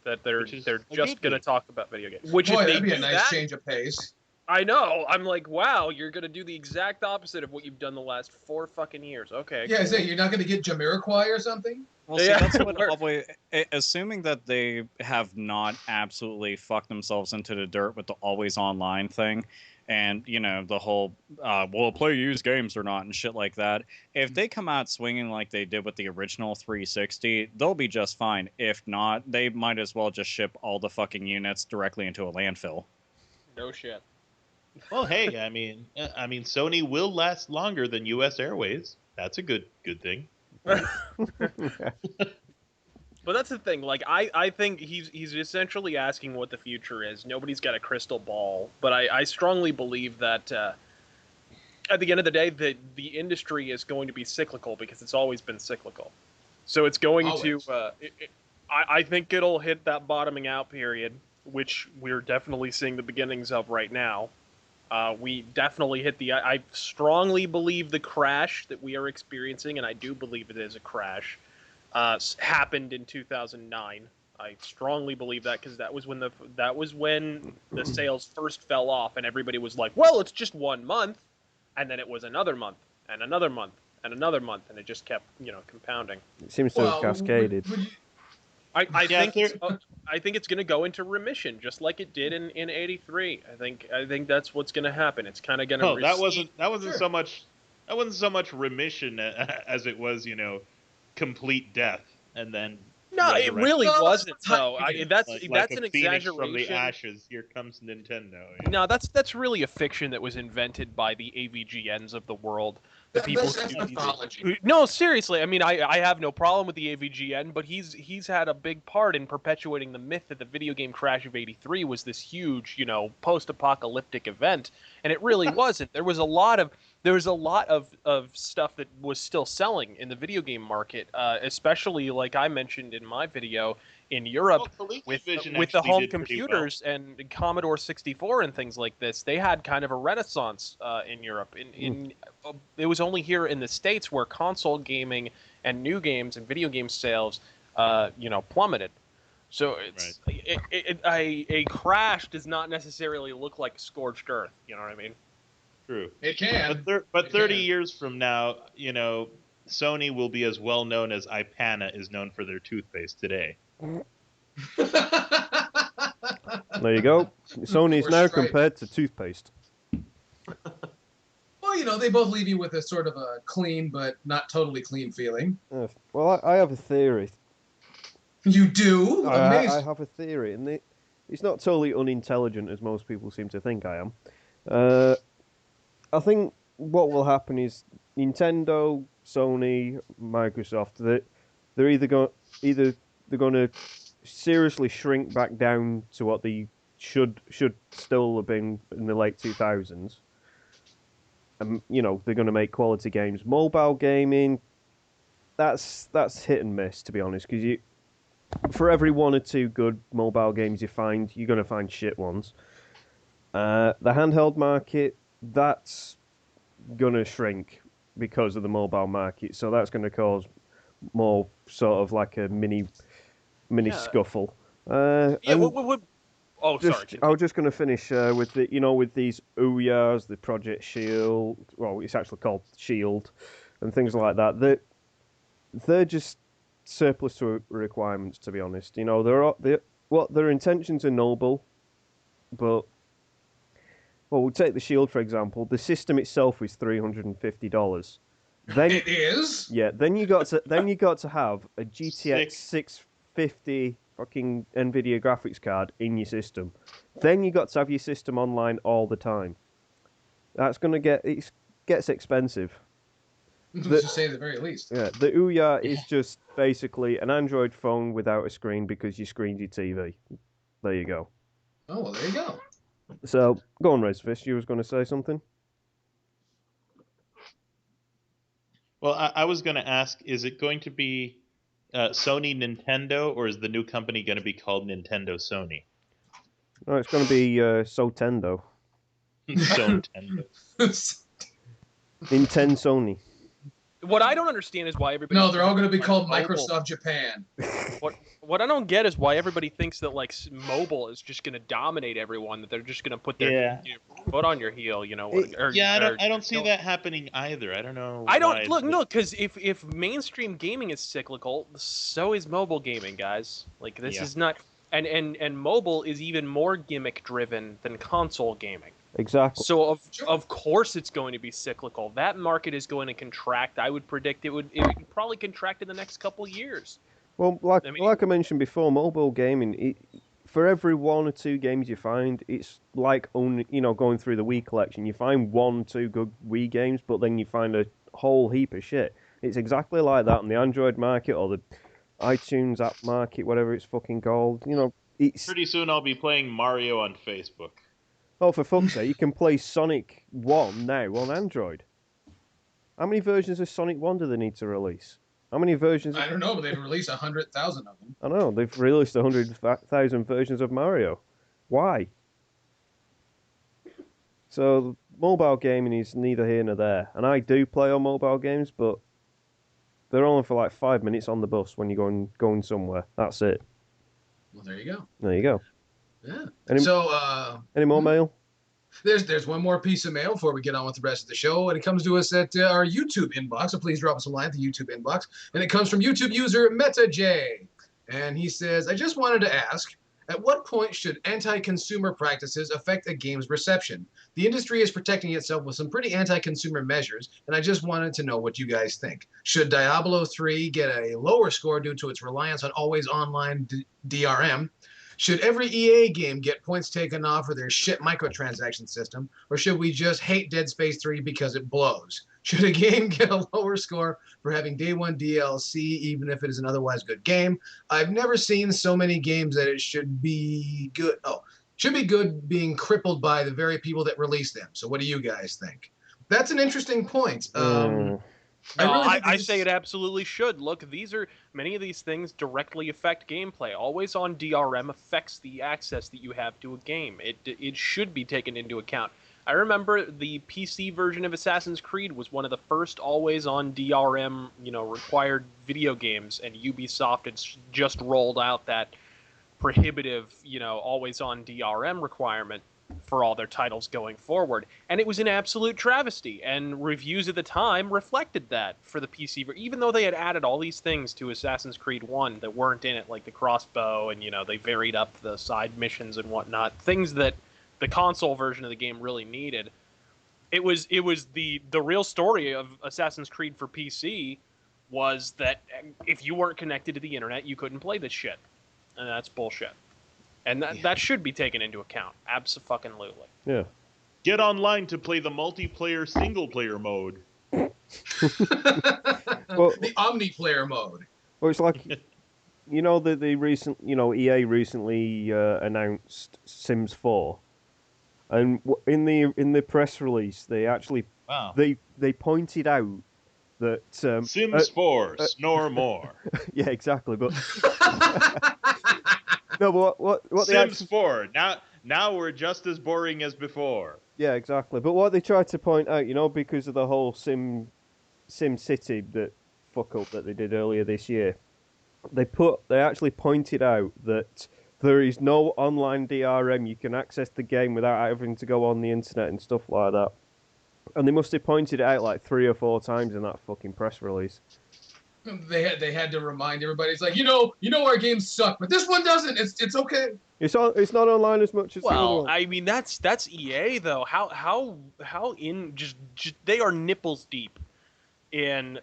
That they're just gonna talk about video games. Which that'd be a nice change of pace. I know. I'm like, wow, you're gonna do the exact opposite of what you've done the last 4 fucking years. Okay. Yeah, cool. You're not gonna get Jamiroquai or something? Well, see, that's what assuming that they have not absolutely fucked themselves into the dirt with the always online thing, and the whole will play used games or not and shit like that. If they come out swinging like they did with the original 360, they'll be just fine. If not, they might as well just ship all the fucking units directly into a landfill. No shit. Well, hey, I mean, Sony will last longer than U.S. Airways. That's a good thing. But that's the thing. Like, I think he's essentially asking what the future is. Nobody's got a crystal ball, but I strongly believe that at the end of the day, the industry is going to be cyclical because it's always been cyclical. So it's going to I think it'll hit that bottoming out period, which we're definitely seeing the beginnings of right now. We definitely hit the. I strongly believe the crash that we are experiencing, and I do believe it is a crash, happened in 2009. I strongly believe that because that was when the sales first fell off, and everybody was like, "Well, it's just 1 month," and then it was another month, and another month, and another month, and it just kept compounding. It seems to have cascaded. I think it's going to go into remission, just like it did in '83. I think that's what's going to happen. It's kind of going to. Oh, that wasn't so much remission as it was complete death and then. No, it really wasn't. Though that's like an a phoenix exaggeration. From the ashes, here comes Nintendo. No, that's really a fiction that was invented by the AVGNs of the world. The people That's mythology. No, seriously. I mean, I have no problem with the AVGN, but he's had a big part in perpetuating the myth that the video game crash of '83 was this huge, post-apocalyptic event, and it really wasn't. There was a lot of stuff that was still selling in the video game market, especially like I mentioned in my video in Europe with the home computers and Commodore 64 and things like this. They had kind of a renaissance in Europe. It was only here in the States where console gaming and new games and video game sales, plummeted. So it's a crash does not necessarily look like scorched earth. You know what I mean? True. It can. But 30 years from now, Sony will be as well known as Ipana is known for their toothpaste today. There you go. Sony is now compared to toothpaste. Well, they both leave you with a sort of a clean but not totally clean feeling. Well, I have a theory. You do? Amazing. I have a theory, and it's not totally unintelligent as most people seem to think I am. I think what will happen is Nintendo, Sony, Microsoft, they're either going to seriously shrink back down to what they should still have been in the late 2000s. They're going to make quality games. Mobile gaming, that's hit and miss, to be honest, because for every one or two good mobile games you find, you're going to find shit ones. The handheld market, that's going to shrink because of the mobile market, so that's going to cause more sort of like a mini scuffle. Sorry. I was just going to finish with with these Ouya's, the Project Shield. Well, it's actually called Shield, and things like that. They're just surplus to requirements, to be honest. Their intentions are noble, but we'll take the Shield for example. The system itself is $350. Then it is. Yeah. Then you got to have a GTX 650 fucking NVIDIA graphics card in your system. Then you got to have your system online all the time. That's it gets expensive. Let's just say the very least. Yeah, the Ouya is just basically an Android phone without a screen because you screened your TV. There you go. Oh, well, there you go. So, go on, Resfist. You was going to say something? Well, I was going to ask, is it going to be Sony Nintendo, or is the new company going to be called Nintendo Sony? No, it's going to be Sotendo. Sotendo. Nintendo Sony. What I don't understand is why everybody. No, they're all going to be called Microsoft Japan. What I don't get is why everybody thinks that like mobile is just going to dominate everyone. That they're just going to put their foot on your heel, I don't see that happening either. I don't know. Because if mainstream gaming is cyclical, so is mobile gaming, guys. Like this is not, and mobile is even more gimmick driven than console gaming. Exactly. So of course it's going to be cyclical. That market is going to contract. I would predict it would probably contract in the next couple years. Well, like I mentioned before, mobile gaming, for every one or two games you find, it's like going through the Wii collection. You find 1-2 good Wii games, but then you find a whole heap of shit. It's exactly like that in the Android market or the iTunes app market, whatever it's fucking called. It's pretty soon I'll be playing Mario on Facebook. Oh, for fuck's sake, you can play Sonic 1 now on Android. How many versions of Sonic 1 do they need to release? How many versions? I don't know, but they've released 100,000 of them. I know they've released 100,000 versions of Mario. Why? So mobile gaming is neither here nor there, and I do play on mobile games, but they're only for like 5 minutes on the bus when you're going somewhere. That's it. Well, there you go. There you go. Yeah. So, any more mail? There's one more piece of mail before we get on with the rest of the show, and it comes to us at our YouTube inbox. So please drop us a line at the YouTube inbox, and it comes from YouTube user MetaJ, and he says, "I just wanted to ask, at what point should anti-consumer practices affect a game's reception? The industry is protecting itself with some pretty anti-consumer measures, and I just wanted to know what you guys think. Should Diablo 3 get a lower score due to its reliance on always online DRM? Should every EA game get points taken off for their shit microtransaction system? Or should we just hate Dead Space 3 because it blows? Should a game get a lower score for having day one DLC, even if it is an otherwise good game? I've never seen so many games that it should be good. Should be good being crippled by the very people that release them. So what do you guys think?" That's an interesting point. I say it absolutely should. Look, many of these things directly affect gameplay. Always on DRM affects the access that you have to a game. It should be taken into account. I remember the PC version of Assassin's Creed was one of the first always on DRM, required video games, and Ubisoft had just rolled out that prohibitive, always on DRM requirement for all their titles going forward, and it was an absolute travesty, and reviews at the time reflected that for the PC, even though they had added all these things to Assassin's Creed 1 that weren't in it, like the crossbow, and they varied up the side missions and whatnot, things that the console version of the game really needed. It was the real story of Assassin's Creed for PC was that if you weren't connected to the internet, you couldn't play this shit, and that's bullshit. And that should be taken into account. Abso-fucking-lutely. Yeah. Get online to play the multiplayer single-player mode. Well, the omni-player mode. Well, it's like, EA recently announced Sims 4, and in the press release, they actually they pointed out that Sims 4, snore more. Yeah, exactly. But no, but what Sims 4 now we're just as boring as before. Yeah, exactly. But what they tried to point out, because of the whole Sim City fuck up that they did earlier this year, they actually pointed out that there is no online DRM. You can access the game without having to go on the internet and stuff like that. And they must have pointed it out like 3 or 4 times in that fucking press release. They had to remind everybody. It's like, our games suck, but this one doesn't. It's okay. It's not online as much as the other one. I mean that's EA though. How in just they are nipples deep in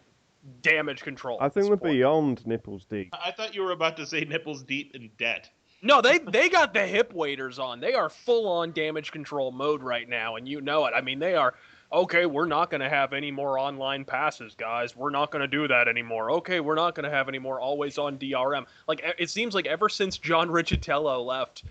damage control. I think we're beyond nipples deep. I thought you were about to say nipples deep in debt. No, they got the hip waders on. They are full on damage control mode right now, and you know it. I mean, they are. Okay, we're not going to have any more online passes, guys. We're not going to do that anymore. Okay, we're not going to have any more always on DRM. Like, it seems like ever since John Riccitello left,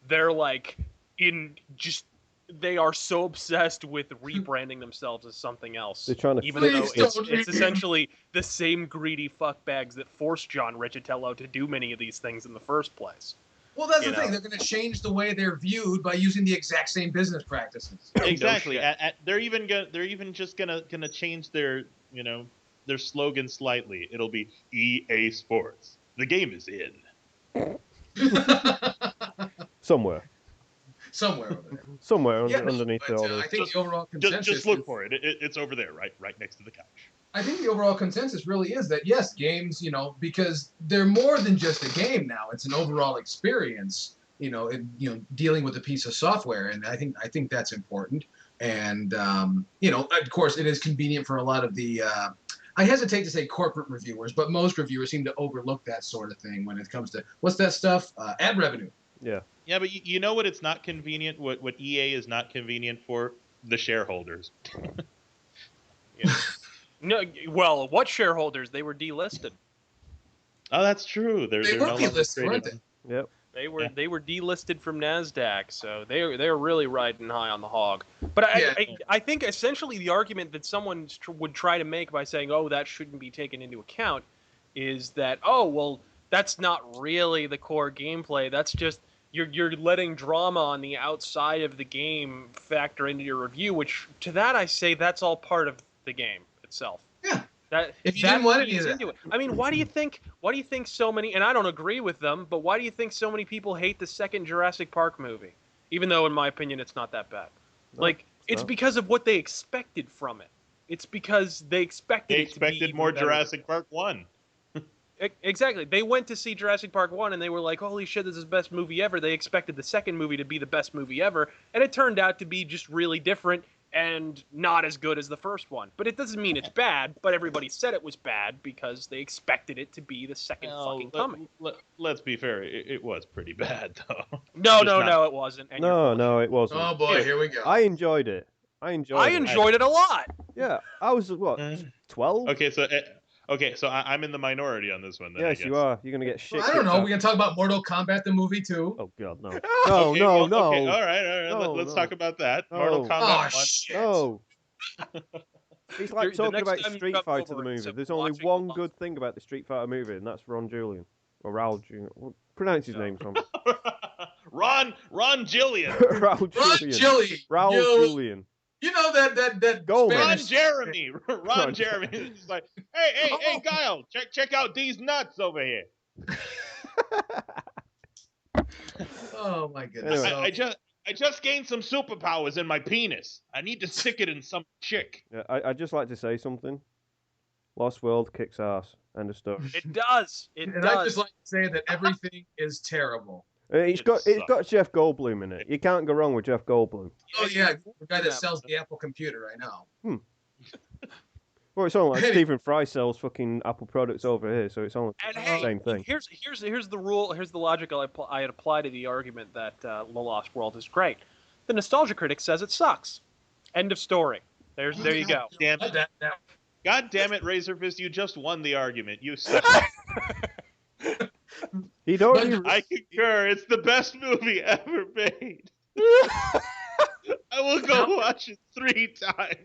they're like they are so obsessed with rebranding themselves as something else. They're trying to even though it's essentially the same greedy fuckbags that forced John Riccitello to do many of these things in the first place. Well, that's the thing. They're going to change the way they're viewed by using the exact same business practices. Exactly. They're even just gonna change their their slogan slightly. It'll be EA Sports. The game is in. Somewhere over there. Somewhere underneath all this. I think the overall consensus. Just look for it. It's over there, right next to the couch. I think the overall consensus really is that yes, games, because they're more than just a game now. It's an overall experience, dealing with a piece of software, and I think that's important. And of course, it is convenient for a lot of the. I hesitate to say corporate reviewers, but most reviewers seem to overlook that sort of thing when it comes to what's that stuff? Ad revenue. Yeah. Yeah, but you know what? It's not convenient. What EA is not convenient for the shareholders. Yeah. No, well, what shareholders? They were delisted. Oh, that's true. They're were no delisted, weren't they? Yep. They were delisted from NASDAQ, so they're really riding high on the hog. But I think essentially the argument that someone would try to make by saying, "Oh, that shouldn't be taken into account," is that, oh, well, that's not really the core gameplay. That's just you're letting drama on the outside of the game factor into your review, which to that I say that's all part of the game itself. Yeah. That If you that didn't want any feeds of that. into it. I mean, why do you think so many, and I don't agree with them, but why do you think so many people hate the second Jurassic Park movie? Even though in my opinion it's not that bad. No, Like it's because of what they expected from it. It's because they expected it to be more better. Jurassic Park 1. Exactly. They went to see Jurassic Park 1 and they were like, holy shit, this is the best movie ever. They expected the second movie to be the best movie ever. And it turned out to be just really different and not as good as the first one. But it doesn't mean it's bad, but everybody said it was bad because they expected it to be the second fucking coming. Let's be fair. It was pretty bad, though. No, it wasn't. And No, it wasn't. Oh boy, here we go. I enjoyed it. I enjoyed it a lot. Yeah, I was, what, 12? Okay, so I'm in the minority on this one. Then, Yes, you are. You're going to get shit. Well, I don't know. We can talk about Mortal Kombat, the movie, too. Oh, God, no. Okay, No. Okay, all right. Let's talk about that. No. Mortal Kombat 1. Shit. No. It's like The talking next about time you Street come Fighter, the over, movie. instead of There's only watching one the good thing about the Street Fighter movie, and that's Ron Julian. Or Raul Julian. Pronounce his name, Tom. Ron Jillian. Raul Julian. You know that Goldman. Ron Spanish... Jeremy. Ron Jeremy. It's like, hey, Guile, check out these nuts over here. Oh my goodness. Anyway. I just gained some superpowers in my penis. I need to stick it in some chick. Yeah, I'd just like to say something. Lost World kicks ass. End of story. It does. And I'd just like to say that everything is terrible. It's got Jeff Goldblum in it. You can't go wrong with Jeff Goldblum. Oh yeah, the guy that sells the Apple computer, I know. Well, it's only like Stephen Fry sells fucking Apple products over here, so it's only the same thing. Here's the rule. Here's the logic I had applied to the argument that The Lost World is great. The Nostalgia Critic says it sucks. End of story. There you go. Damn it. God damn it, Razorfist! You just won the argument. You suck. He'd already. I concur. It's the best movie ever made. I will go watch it 3 times.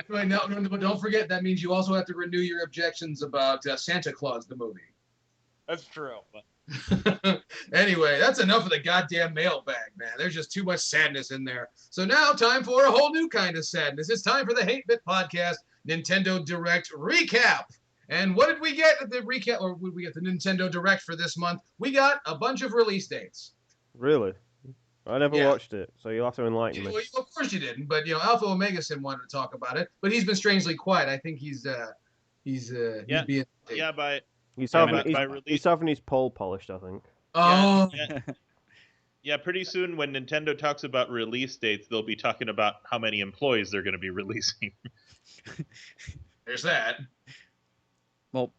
Right now, but don't forget that means you also have to renew your objections about Santa Claus the movie. That's true. Anyway, that's enough of the goddamn mailbag, man. There's just too much sadness in there. So now, time for a whole new kind of sadness. It's time for the Hate Bit Podcast Nintendo Direct recap. And what did we get at the recap, or did we get the Nintendo Direct for this month? We got a bunch of release dates. Really? I never watched it, so you'll have to enlighten me. Well, of course you didn't, but Alpha Omega Sim wanted to talk about it, but he's been strangely quiet. I think he's being he's having his pole polished, I think. Oh. Yeah, pretty soon when Nintendo talks about release dates, they'll be talking about how many employees they're going to be releasing. There's that. Well,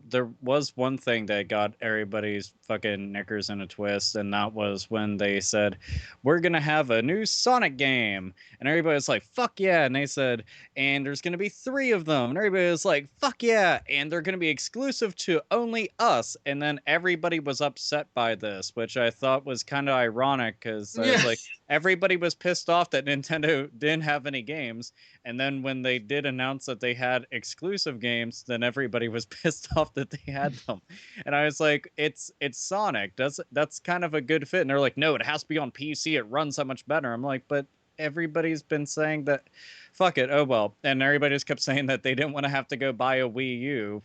there was one thing that got everybody's fucking knickers in a twist, and that was when they said, we're going to have a new Sonic game. And everybody was like, fuck yeah. And they said, and there's going to be 3 of them. And everybody was like, fuck yeah. And they're going to be exclusive to only us. And then everybody was upset by this, which I thought was kind of ironic because I was like, everybody was pissed off that Nintendo didn't have any games. And then when they did announce that they had exclusive games, then everybody was pissed off that they had them. And I was like, it's Sonic. That's kind of a good fit. And they're like, no, it has to be on PC. It runs that much better. I'm like, but everybody's been saying that. Fuck it. Oh, well. And everybody just kept saying that they didn't want to have to go buy a Wii U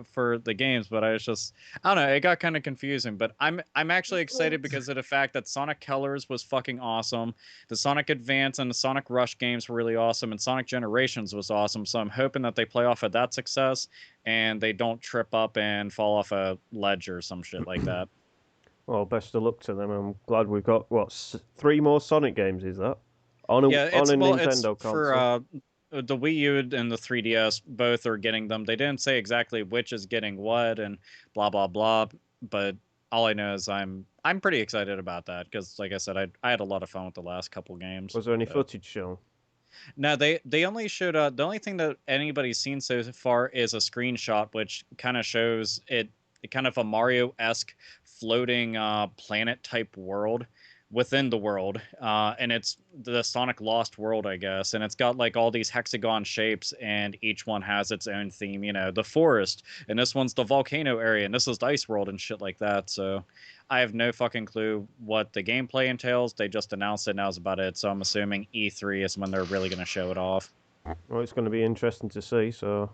for the games. But I was just, I don't know. It got kind of confusing. But I'm actually excited because of the fact that Sonic Colors was fucking awesome. The Sonic Advance and the Sonic Rush games were really awesome. And Sonic Generations was awesome. So I'm hoping that they play off of that success and they don't trip up and fall off a ledge or some shit like that. Well, best of luck to them. I'm glad we've got, 3 more Sonic games, is that? On a Nintendo console. For the Wii U and the 3DS, both are getting them. They didn't say exactly which is getting what and blah, blah, blah. But all I know is I'm pretty excited about that because, like I said, I had a lot of fun with the last couple games. Was there any footage shown? No, they only showed the only thing that anybody's seen so far is a screenshot, which kind of shows it kind of a Mario-esque floating planet type world within the world, and it's the Sonic Lost World, I guess, and it's got like all these hexagon shapes, and each one has its own theme. You know, the forest, and this one's the volcano area, and this is the ice world and shit like that. So I have no fucking clue what the gameplay entails. They just announced it, now is about it. So I'm assuming E3 is when they're really going to show it off. Well, it's going to be interesting to see. So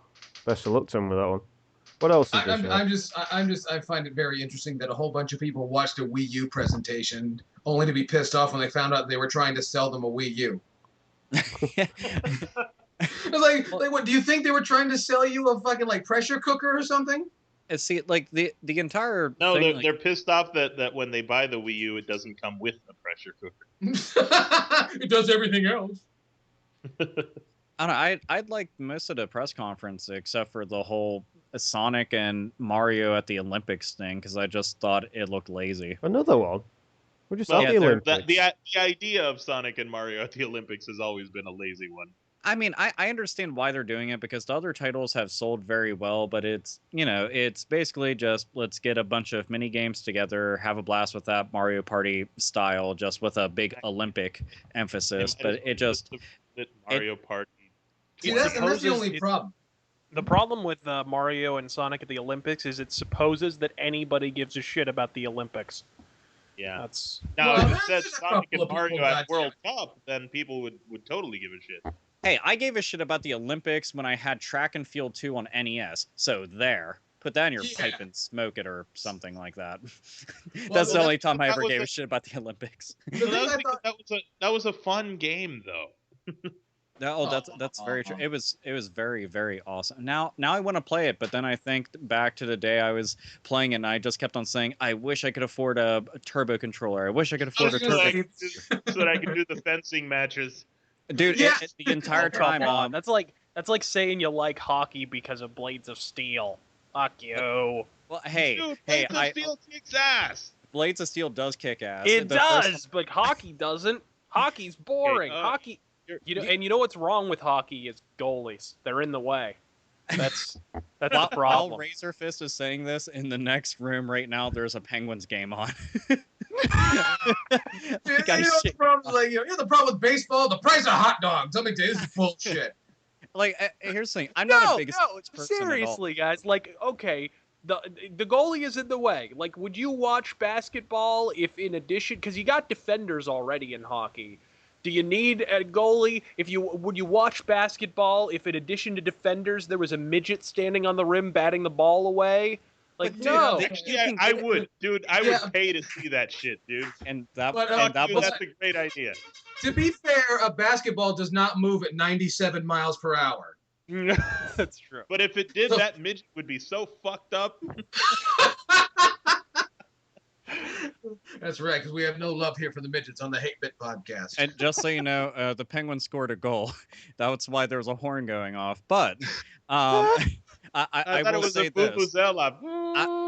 best of luck to them with that one. What else is there? I find it very interesting that a whole bunch of people watched a Wii U presentation only to be pissed off when they found out they were trying to sell them a Wii U. Like, what? Do you think they were trying to sell you a fucking like pressure cooker or something? See, like the entire No, thing, they're pissed off that when they buy the Wii U, it doesn't come with a pressure cooker. It does everything else. I don't know, I'd like most of the press conference except for the whole Sonic and Mario at the Olympics thing, because I just thought it looked lazy. Another one? We just Well, had the Olympics. the idea of Sonic and Mario at the Olympics has always been a lazy one. I mean, I understand why they're doing it, because the other titles have sold very well, but it's, you know, it's basically just let's get a bunch of mini games together, have a blast with that Mario Party style, just with a big Olympic emphasis. But it just Mario Party. See, that's the only problem. The problem with Mario and Sonic at the Olympics is it supposes that anybody gives a shit about the Olympics. Yeah. That's Now, Well, if it said there's a Sonic couple and of Mario people at that- World Cup, then people would totally give a shit. hey, I gave a shit about the Olympics when I had Track and Field 2 on NES. So there. Put that in your pipe and smoke it or something like that. That's the only time I ever gave a shit about the Olympics. The So thing I thought, that was a fun game, though. No, that's very true. It was very, very awesome. Now I want to play it, but then I think back to the day I was playing it, and I just kept on saying, I wish I could afford a turbo controller. I wish I could afford a turbo. So that I can do the fencing matches. Dude, Yeah. the entire time. come on. That's like saying you like hockey because of Blades of Steel. Fuck you. Well, hey, Dude, hey, Blades of Steel kicks ass. Blades of Steel does kick ass. It The first- does, but hockey doesn't. Hockey's boring. Okay, Hockey, and you know what's wrong with hockey is goalies. They're in the way. That's a While problem. Razor Fist is saying this, in the next room right now, there's a Penguins game on. Dude, Guy shit. the problem, like, you know the problem with baseball? The price of hot dogs. Let me tell you, this is bullshit. Like, here's the thing. I'm not a big No, sports person at all. seriously, guys. Like, okay, the goalie is in the way. Like, would you watch basketball if, in addition, because you got defenders already in hockey? Do you need a goalie? Would you watch basketball if, in addition to defenders, there was a midget standing on the rim batting the ball away? Like, But, no. dude, You Yeah, can I get it- would, dude. I Yeah. would pay to see that shit, dude. And that But, and that Dude, was that's a great idea. To be fair, a basketball does not move at 97 miles per hour. That's true. But if it did, that midget would be so fucked up. That's right, because we have no love here for the midgets on the Hate Bit podcast. And just so you know, the Penguins scored a goal. That's why there's a horn going off. But I I thought it will was say a this: vuvuzela.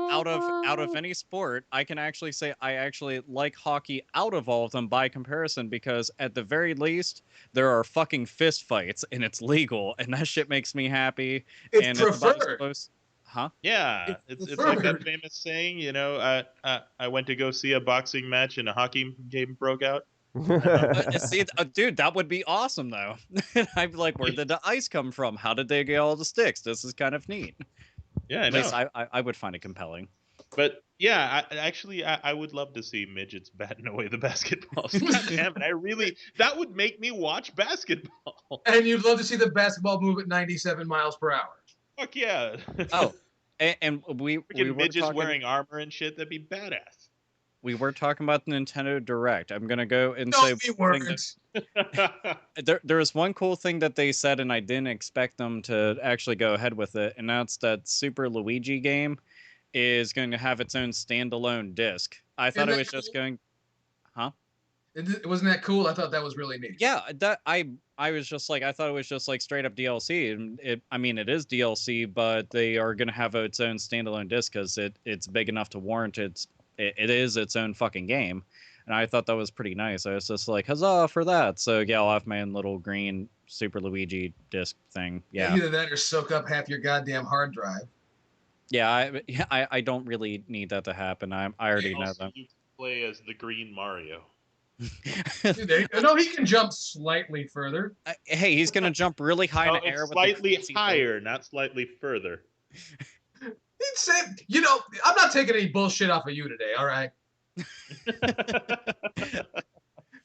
out of any sport, I can actually say I actually like hockey out of all of them by comparison, because at the very least there are fucking fist fights and it's legal, and that shit makes me happy. It's and it's about as preferred. close. Huh? Yeah, It's it's like that preferred. famous saying, you know, I went to go see a boxing match and a hockey game broke out. See, dude, that would be awesome though. I'd be like, where did the ice come from? How did they get all the sticks? This is kind of neat. Yeah, I At know. least I would find it compelling. But yeah, I would love to see midgets batting away the basketballs. God damn it, that would make me watch basketball. And you'd love to see the basketball move at 97 miles per hour. Fuck yeah. Oh, and we Freaking were midgets talking, wearing armor and shit, that'd be badass. we were talking about the Nintendo Direct. I'm gonna go and No, say we one thing weren't. there is one cool thing that they said, and I didn't expect them to actually go ahead with it, and that's that Super Luigi game is going to have its own standalone disc. I thought it that was just cool? going. Wasn't that cool? I thought that was really neat. Yeah, that I was just like, I thought it was just like straight up DLC, and it is DLC, but they are gonna have its own standalone disc because it's big enough to warrant it is its own fucking game, and I thought that was pretty nice. I was just like, huzzah for that! So yeah, I'll have my own little green Super Luigi disc thing. Yeah, Either that or soak up half your goddamn hard drive. yeah, I don't really need that to happen. I already know Also, that. you play as the Green Mario. No, he can jump slightly further. Hey, he's gonna jump really high in the air with slightly the higher, not slightly further. He'd say, I'm not taking any bullshit off of you today, all right?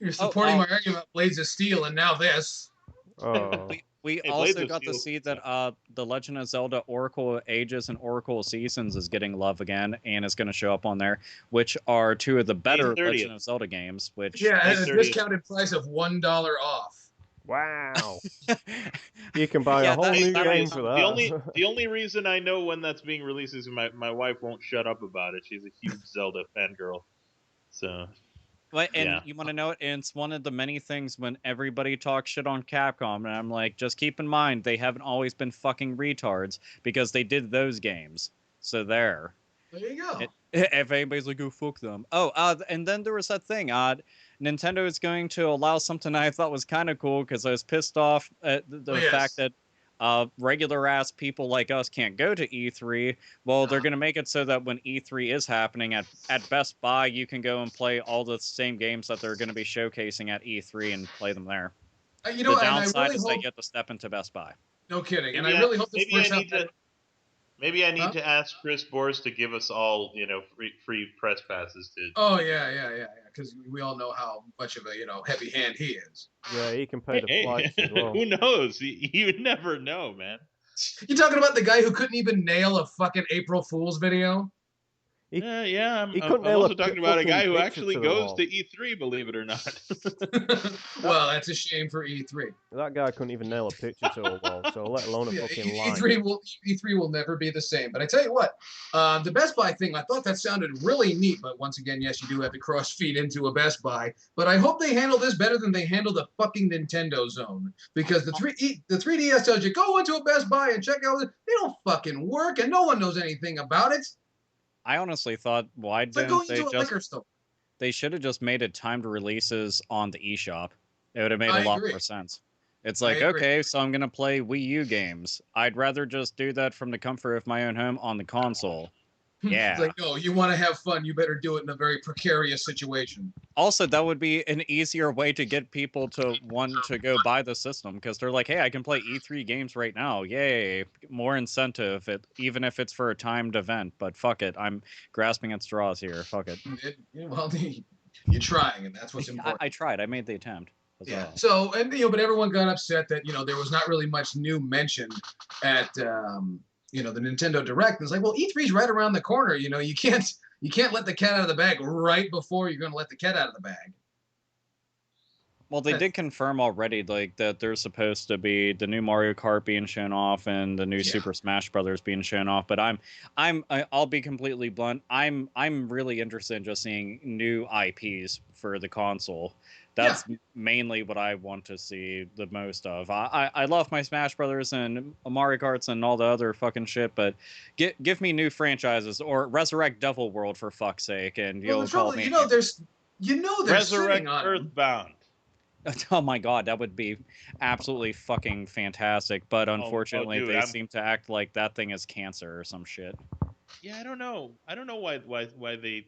You're supporting my argument about Blades of Steel, and now this. Oh. We Hey, also got to see that the Legend of Zelda Oracle Ages and Oracle Seasons is getting love again, and is going to show up on there, which are two of the better Legend of Zelda games. Which at a discounted price of $1 off. Wow. You can buy a whole new game for that. The only reason I know when that's being released is my wife won't shut up about it. She's a huge Zelda fangirl. So. And you want to know it? And it's one of the many things when everybody talks shit on Capcom, and I'm like, just keep in mind they haven't always been fucking retards because they did those games. So there. There you go. If anybody's like, go fuck them. Oh, and then there was that thing. Nintendo is going to allow something I thought was kind of cool because I was pissed off at the fact that regular ass people like us can't go to E3. Well, they're going to make it so that when E3 is happening at Best Buy, you can go and play all the same games that they're going to be showcasing at E3 and play them there. The downside is that you have to step into Best Buy. No kidding. And I really hope this works out. Maybe I need to ask Chris Bors to give us all, free press passes to. Oh yeah. Because we all know how much of a heavy hand he is. Yeah, he can pay the flights as well. Who knows? You never know, man. You talking about the guy who couldn't even nail a fucking April Fool's video? I'm also talking about a guy who actually goes to E3, believe it or not. Well, that's a shame for E3. That guy couldn't even nail a picture to a wall, so let alone a fucking line. E3 will never be the same. But I tell you what, the Best Buy thing, I thought that sounded really neat. But once again, yes, you do have to cross feed into a Best Buy. But I hope they handle this better than they handle the fucking Nintendo Zone. Because the 3DS tells you, go into a Best Buy and check out. They don't fucking work, and no one knows anything about it. I honestly thought, why didn't they just... They should have just made it timed releases on the eShop. It would have made a lot more sense. It's like, okay, so I'm going to play Wii U games. I'd rather just do that from the comfort of my own home on the console. Yeah. It's like, no, you want to have fun, you better do it in a very precarious situation. Also, that would be an easier way to get people to want to go buy the system, because they're like, hey, I can play E3 games right now. Yay. More incentive, even if it's for a timed event. But fuck it. I'm grasping at straws here. Fuck it. You're trying, and that's what's important. I tried. I made the attempt. Yeah. So, but everyone got upset that, there was not really much new mentioned at... the Nintendo Direct. It's like, well, E3's right around the corner. You can't let the cat out of the bag right before you're going to let the cat out of the bag. Well, they did confirm already, that there's supposed to be the new Mario Kart being shown off and the new Super Smash Brothers being shown off. But I'll be completely blunt. I'm really interested in just seeing new IPs for the console. That's mainly what I want to see the most of. I love my Smash Brothers and Mario Karts and all the other fucking shit, but give me new franchises or resurrect Devil World for fuck's sake, and you'll call me. There's resurrect Earthbound. Oh my god, that would be absolutely fucking fantastic. But unfortunately, they seem to act like that thing is cancer or some shit. Yeah, I don't know why they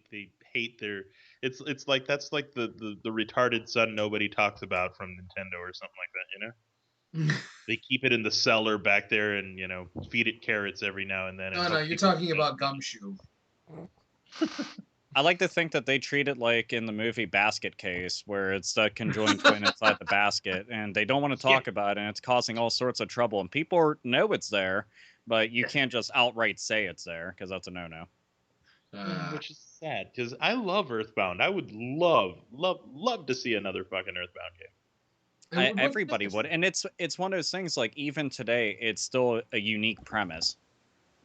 hate their. It's like that's like the retarded son nobody talks about from Nintendo or something like that, They keep it in the cellar back there and feed it carrots every now and then. No, you're talking about Gumshoe. I like to think that they treat it like in the movie Basket Case, where it's the conjoined twin inside the basket, and they don't want to talk about it, and it's causing all sorts of trouble, and people know it's there, but you can't just outright say it's there, because that's a no-no. Which is sad, because I love Earthbound. I would love to see another fucking Earthbound game. Everybody would, and it's one of those things, like, even today, it's still a unique premise.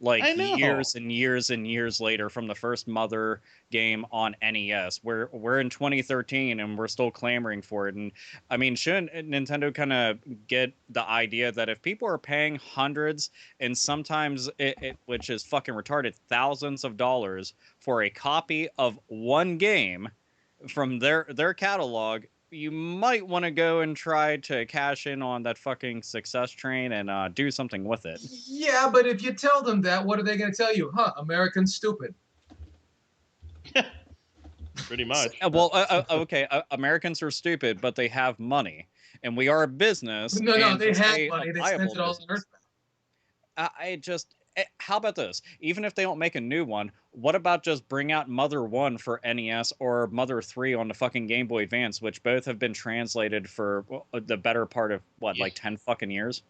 Like, years and years and years later from the first Mother game on NES. We're in 2013 and we're still clamoring for it. And I mean, shouldn't Nintendo kind of get the idea that if people are paying hundreds and sometimes which is fucking retarded, thousands of dollars for a copy of one game from their catalog, you might want to go and try to cash in on that fucking success train and do something with it. Yeah, but if you tell them that, what are they going to tell you? American's stupid. Pretty much. Okay, Americans are stupid, but they have money, and we are a business. No, and they had a money. They viable spent it all on business. Earthbound. How about this? Even if they don't make a new one, what about just bring out Mother 1 for NES or Mother 3 on the fucking Game Boy Advance, which both have been translated for the better part of, like 10 fucking years?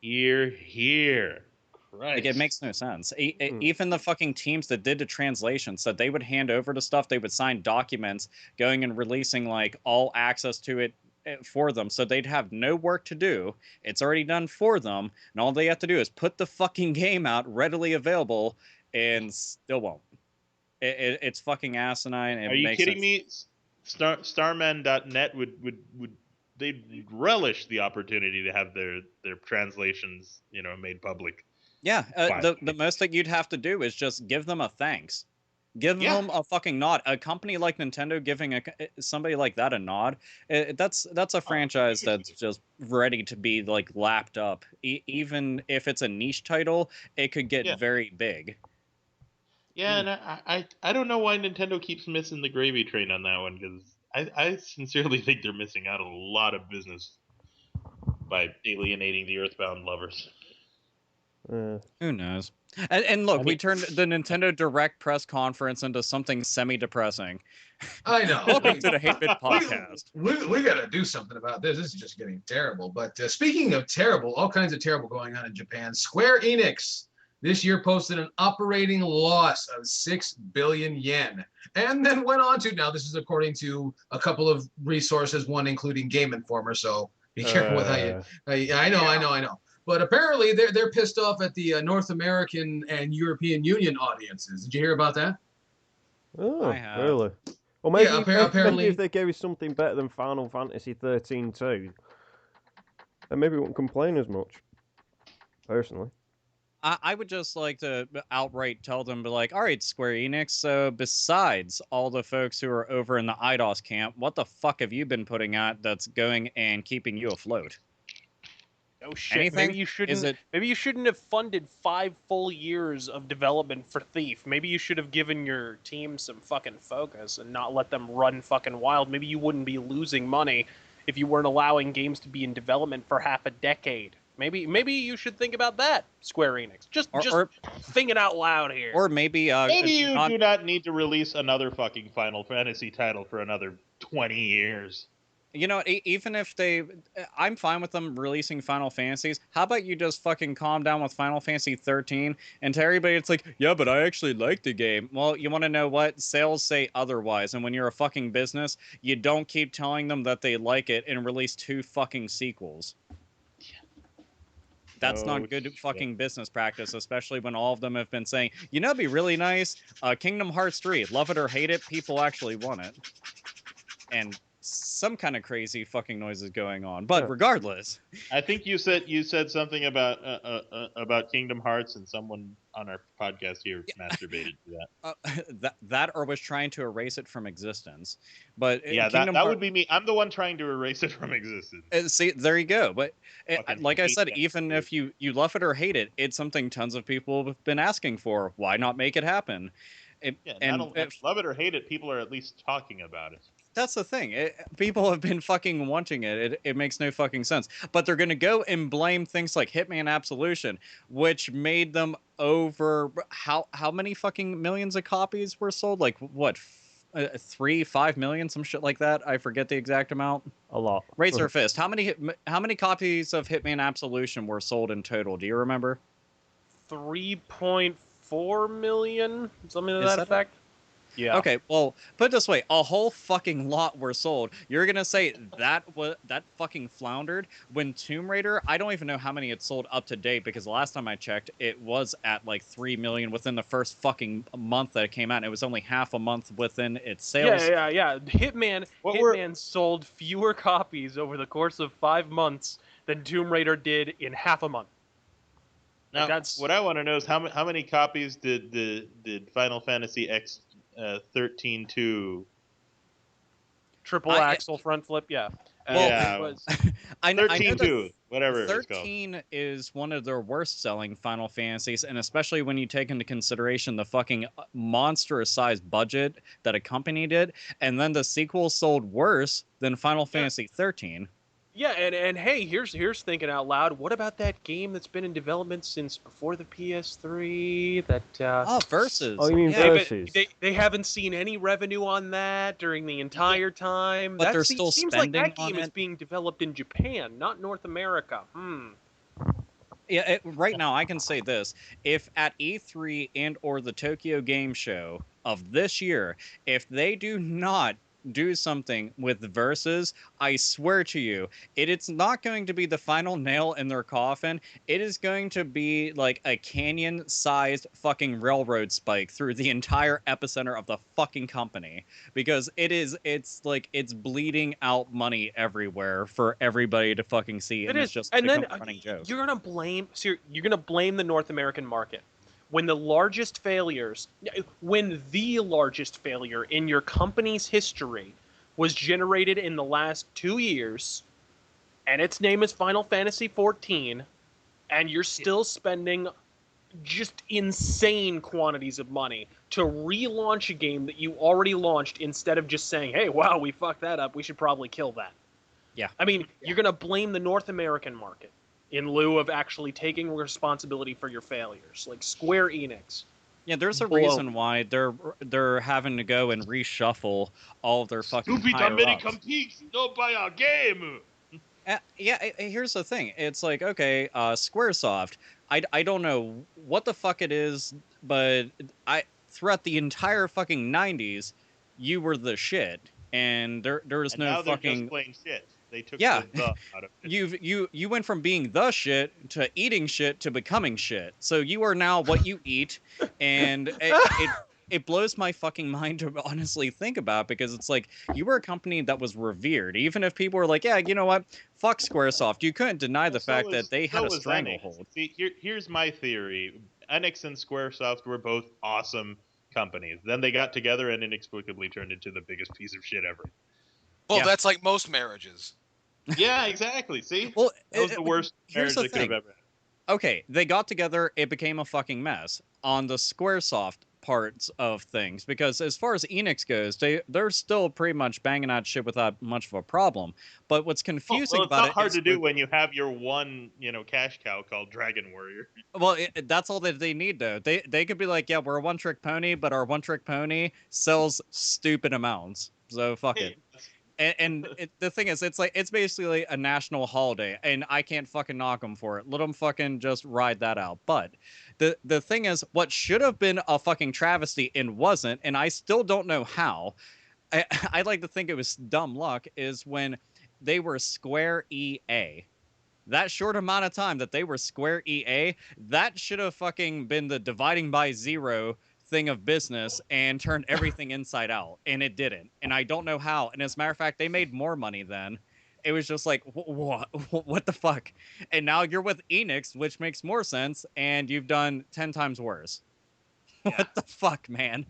Here. Christ. Like, it makes no sense. Even the fucking teams that did the translations said they would hand over the stuff, they would sign documents going and releasing, like, all access to it for them, so they'd have no work to do. It's already done for them, and all they have to do is put the fucking game out readily available, and still won't. It's fucking asinine. Are you kidding me? Starman.net would they'd relish the opportunity to have their translations, made public. Yeah, the most that you'd have to do is just give them a thanks. Give them a fucking nod. A company like Nintendo giving somebody like that a nod, that's a franchise that's just ready to be, like, lapped up. Even if it's a niche title, it could get very big. Yeah, and I don't know why Nintendo keeps missing the gravy train on that one, because I sincerely think they're missing out on a lot of business by alienating the Earthbound lovers. Who knows? And look, we turned the Nintendo Direct press conference into something semi-depressing. I know. Welcome to the Hate Bit Podcast. We got to do something about this. This is just getting terrible. But speaking of terrible, all kinds of terrible going on in Japan, Square Enix this year posted an operating loss of 6 billion yen. And then went on to, now this is according to a couple of resources, one including Game Informer, so be careful with how you... I know. But apparently they're pissed off at the North American and European Union audiences. Did you hear about that? Oh, really? Well, maybe, apparently, maybe if they gave us something better than Final Fantasy 13 too, then maybe we wouldn't complain as much, personally. I would just like to outright tell them, be like, all right, Square Enix, so besides all the folks who are over in the IDOS camp, what the fuck have you been putting out that's going and keeping you afloat? Oh shit! Anything? Maybe you shouldn't have funded 5 full years of development for Thief. Maybe you should have given your team some fucking focus and not let them run fucking wild. Maybe you wouldn't be losing money if you weren't allowing games to be in development for half a decade. Maybe you should think about that, Square Enix. Just think it out loud here. Or maybe you do not need to release another fucking Final Fantasy title for another 20 years. You know, even if I'm fine with them releasing Final Fantasies. How about you just fucking calm down with Final Fantasy 13 and tell everybody it's like, yeah, but I actually like the game. Well, you want to know what? Sales say otherwise. And when you're a fucking business, you don't keep telling them that they like it and release 2 fucking sequels. That's not good fucking business practice, especially when all of them have been saying, you know, it'd be really nice. Kingdom Hearts 3, love it or hate it, people actually want it. And some kind of crazy fucking noise is going on, but regardless, I think you said something about Kingdom Hearts, and someone on our podcast here masturbated to that. That or was trying to erase it from existence. But yeah, that would be me. I'm the one trying to erase it from existence. See, there you go. But like I said, even if you love it or hate it, it's something tons of people have been asking for. Why not make it happen? Love it or hate it, people are at least talking about it. That's the thing. People have been fucking wanting it. It makes no fucking sense. But they're going to go and blame things like Hitman Absolution, which made them over... How many fucking millions of copies were sold? Like, what, 3-5 million? Some shit like that? I forget the exact amount. A lot. Raise their fist. How many copies of Hitman Absolution were sold in total? Do you remember? 3.4 million? Something to that effect? Yeah. Okay, well, put it this way, a whole fucking lot were sold. You're gonna say that fucking floundered when Tomb Raider, I don't even know how many it sold up to date, because the last time I checked, it was at like 3 million within the first fucking month that it came out, and it was only half a month within its sales. Yeah. Hitman sold fewer copies over the course of 5 months than Tomb Raider did in half a month. Now, what I want to know is how many copies did Final Fantasy X 13-2 triple axle front flip, yeah. And it was I know 13-2, whatever it was called. 13 is one of their worst selling Final Fantasies, and especially when you take into consideration the fucking monstrous sized budget that accompanied it, and then the sequel sold worse than Final Fantasy 13. Yeah, and hey, here's thinking out loud. What about that game that's been in development since before the PS3? That Versus. Oh, you mean Versus? They haven't seen any revenue on that during the entire time. But they're still seems like spending that game on is it. being developed in Japan, not North America. Yeah, right now I can say this: if at E3 and or the Tokyo Game Show of this year, if they do not do something with Versus, I swear to you, it's not going to be the final nail in their coffin. It is going to be like a canyon-sized fucking railroad spike through the entire epicenter of the fucking company, because it's bleeding out money everywhere for everybody to fucking see, and it's just become a running joke. You're gonna blame the North American market. When the largest failure in your company's history was generated in the last 2 years, and its name is Final Fantasy XIV, and you're still spending just insane quantities of money to relaunch a game that you already launched instead of just saying, hey, wow, we fucked that up, we should probably kill that. Yeah. I mean, you're going to blame the North American market in lieu of actually taking responsibility for your failures, like Square Enix. Yeah, there's a reason why they're having to go and reshuffle all of their fucking higher-ups. Don't buy our game. Here's the thing. It's like, okay, Squaresoft, I don't know what the fuck it is, but throughout the entire fucking 90s, you were the shit, and there was And no now fucking... they're just plain shit. They took Yeah. the out of it. You went from being the shit to eating shit to becoming shit. So you are now what you eat, and it blows my fucking mind to honestly think about, because it's like, you were a company that was revered. Even if people were like, yeah, you know what, fuck Squaresoft, you couldn't deny the fact that they had a stranglehold. See, here's my theory. Enix and Squaresoft were both awesome companies. Then they got together and inexplicably turned into the biggest piece of shit ever. Well, Yeah. that's like most marriages. Yeah, exactly. See? Well, That was the worst here's marriage the they could have thing. ever had. Okay, they got together, it became a fucking mess on the Squaresoft parts of things, because as far as Enix goes, they're still pretty much banging out shit without much of a problem. But what's confusing Well, it's about not it hard is to do when you have your one, cash cow called Dragon Warrior. well, that's all that they need, though. They could be like, yeah, we're a one-trick pony, but our one-trick pony sells stupid amounts, so fuck it. The thing is, it's basically a national holiday, and I can't fucking knock them for it. Let them fucking just ride that out. But the thing is, what should have been a fucking travesty and wasn't, and I still don't know how. I'd like to think it was dumb luck, is when they were Square EA. That short amount of time that they were Square EA, that should have fucking been the dividing by zero thing of business and turned everything inside out, and it didn't, and I don't know how. And as a matter of fact, they made more money then. It was just like, what the fuck? And now you're with Enix, which makes more sense, and you've done 10 times worse. Yeah. What the fuck, man?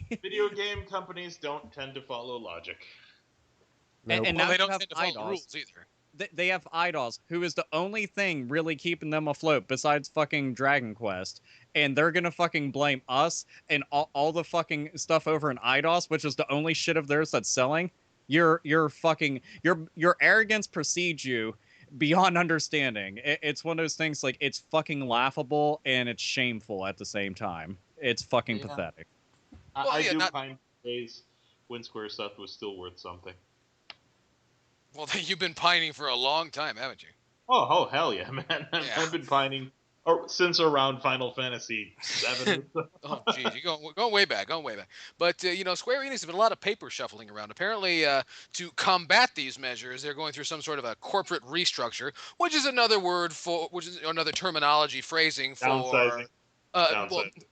Video game companies don't tend to follow logic. And Well, now they you don't have tend to follow the IDOS. rules either. They have IDOS, who is the only thing really keeping them afloat besides fucking Dragon Quest. And they're gonna fucking blame us and all the fucking stuff over in IDOS, which is the only shit of theirs that's selling. Your arrogance precedes you beyond understanding. It's one of those things, like, it's fucking laughable and it's shameful at the same time. It's fucking pathetic. Well, I yeah, do not- find days when Squaresoft was still worth something. Well, you've been pining for a long time, haven't you? Oh hell yeah, man! Yeah. I've been pining since around Final Fantasy VII. Oh, geez, you're going way back, But, Square Enix has been a lot of paper shuffling around. Apparently, to combat these measures, they're going through some sort of a corporate restructure, which is another terminology phrasing for... Downsizing.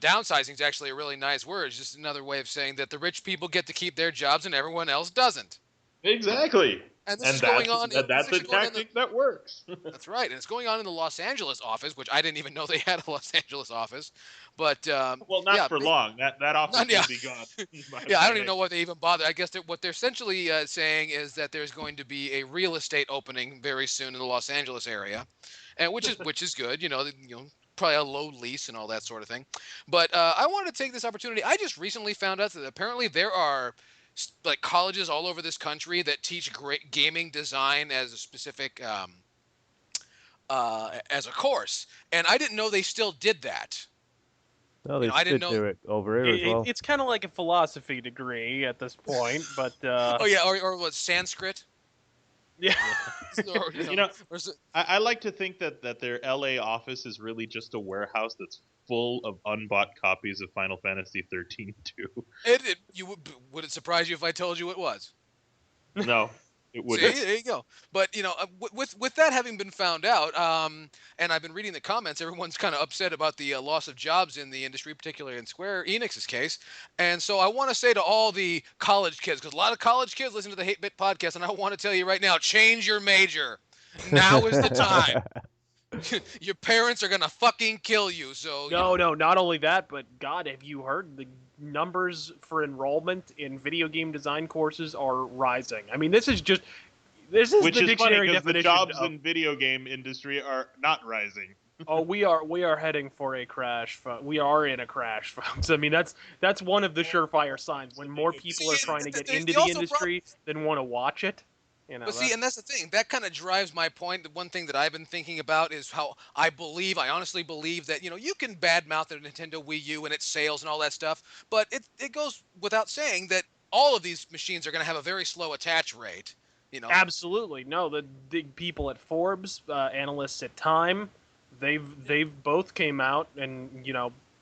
Downsizing is actually a really nice word. It's just another way of saying that the rich people get to keep their jobs and everyone else doesn't. Exactly. And this is going on. That's a tactic that works. That's right, and it's going on in the Los Angeles office, which I didn't even know they had a Los Angeles office. But well, not for long. That office yeah. will be gone. Yeah, I don't even know why they even bother. I guess what they're essentially saying is that there's going to be a real estate opening very soon in the Los Angeles area, and which is good. Probably a low lease and all that sort of thing. But I wanted to take this opportunity. I just recently found out that apparently there are like colleges all over this country that teach great gaming design as a specific as a course, and I didn't know they still did that. No, they did do it over here as well. It's kind of like a philosophy degree at this point, but oh yeah, or what, Sanskrit? Yeah. Or, I like to think that their LA office is really just a warehouse that's full of unbought copies of Final Fantasy 13 too. Would it surprise you if I told you it was? No, it wouldn't. See, there you go. But with that having been found out, and I've been reading the comments, everyone's kind of upset about the loss of jobs in the industry, particularly in Square Enix's case. And so I want to say to all the college kids, because a lot of college kids listen to the Hate Bit podcast, and I want to tell you right now, change your major. Now is the time. Your parents are gonna fucking kill you. So no, not only that, but God, have you heard the numbers for enrollment in video game design courses are rising? I mean, this is the dictionary definition. The jobs in video game industry are not rising. Oh, we are heading for a crash. We are in a crash, folks. I mean, that's one of the surefire signs when more people are trying to get into the industry than want to watch it. But see, and that's the thing. That kind of drives my point. The one thing that I've been thinking about is how I honestly believe that, you can badmouth the Nintendo Wii U and its sales and all that stuff, but it goes without saying that all of these machines are going to have a very slow attach rate. Absolutely. No, the people at Forbes, analysts at Time, they've both came out and,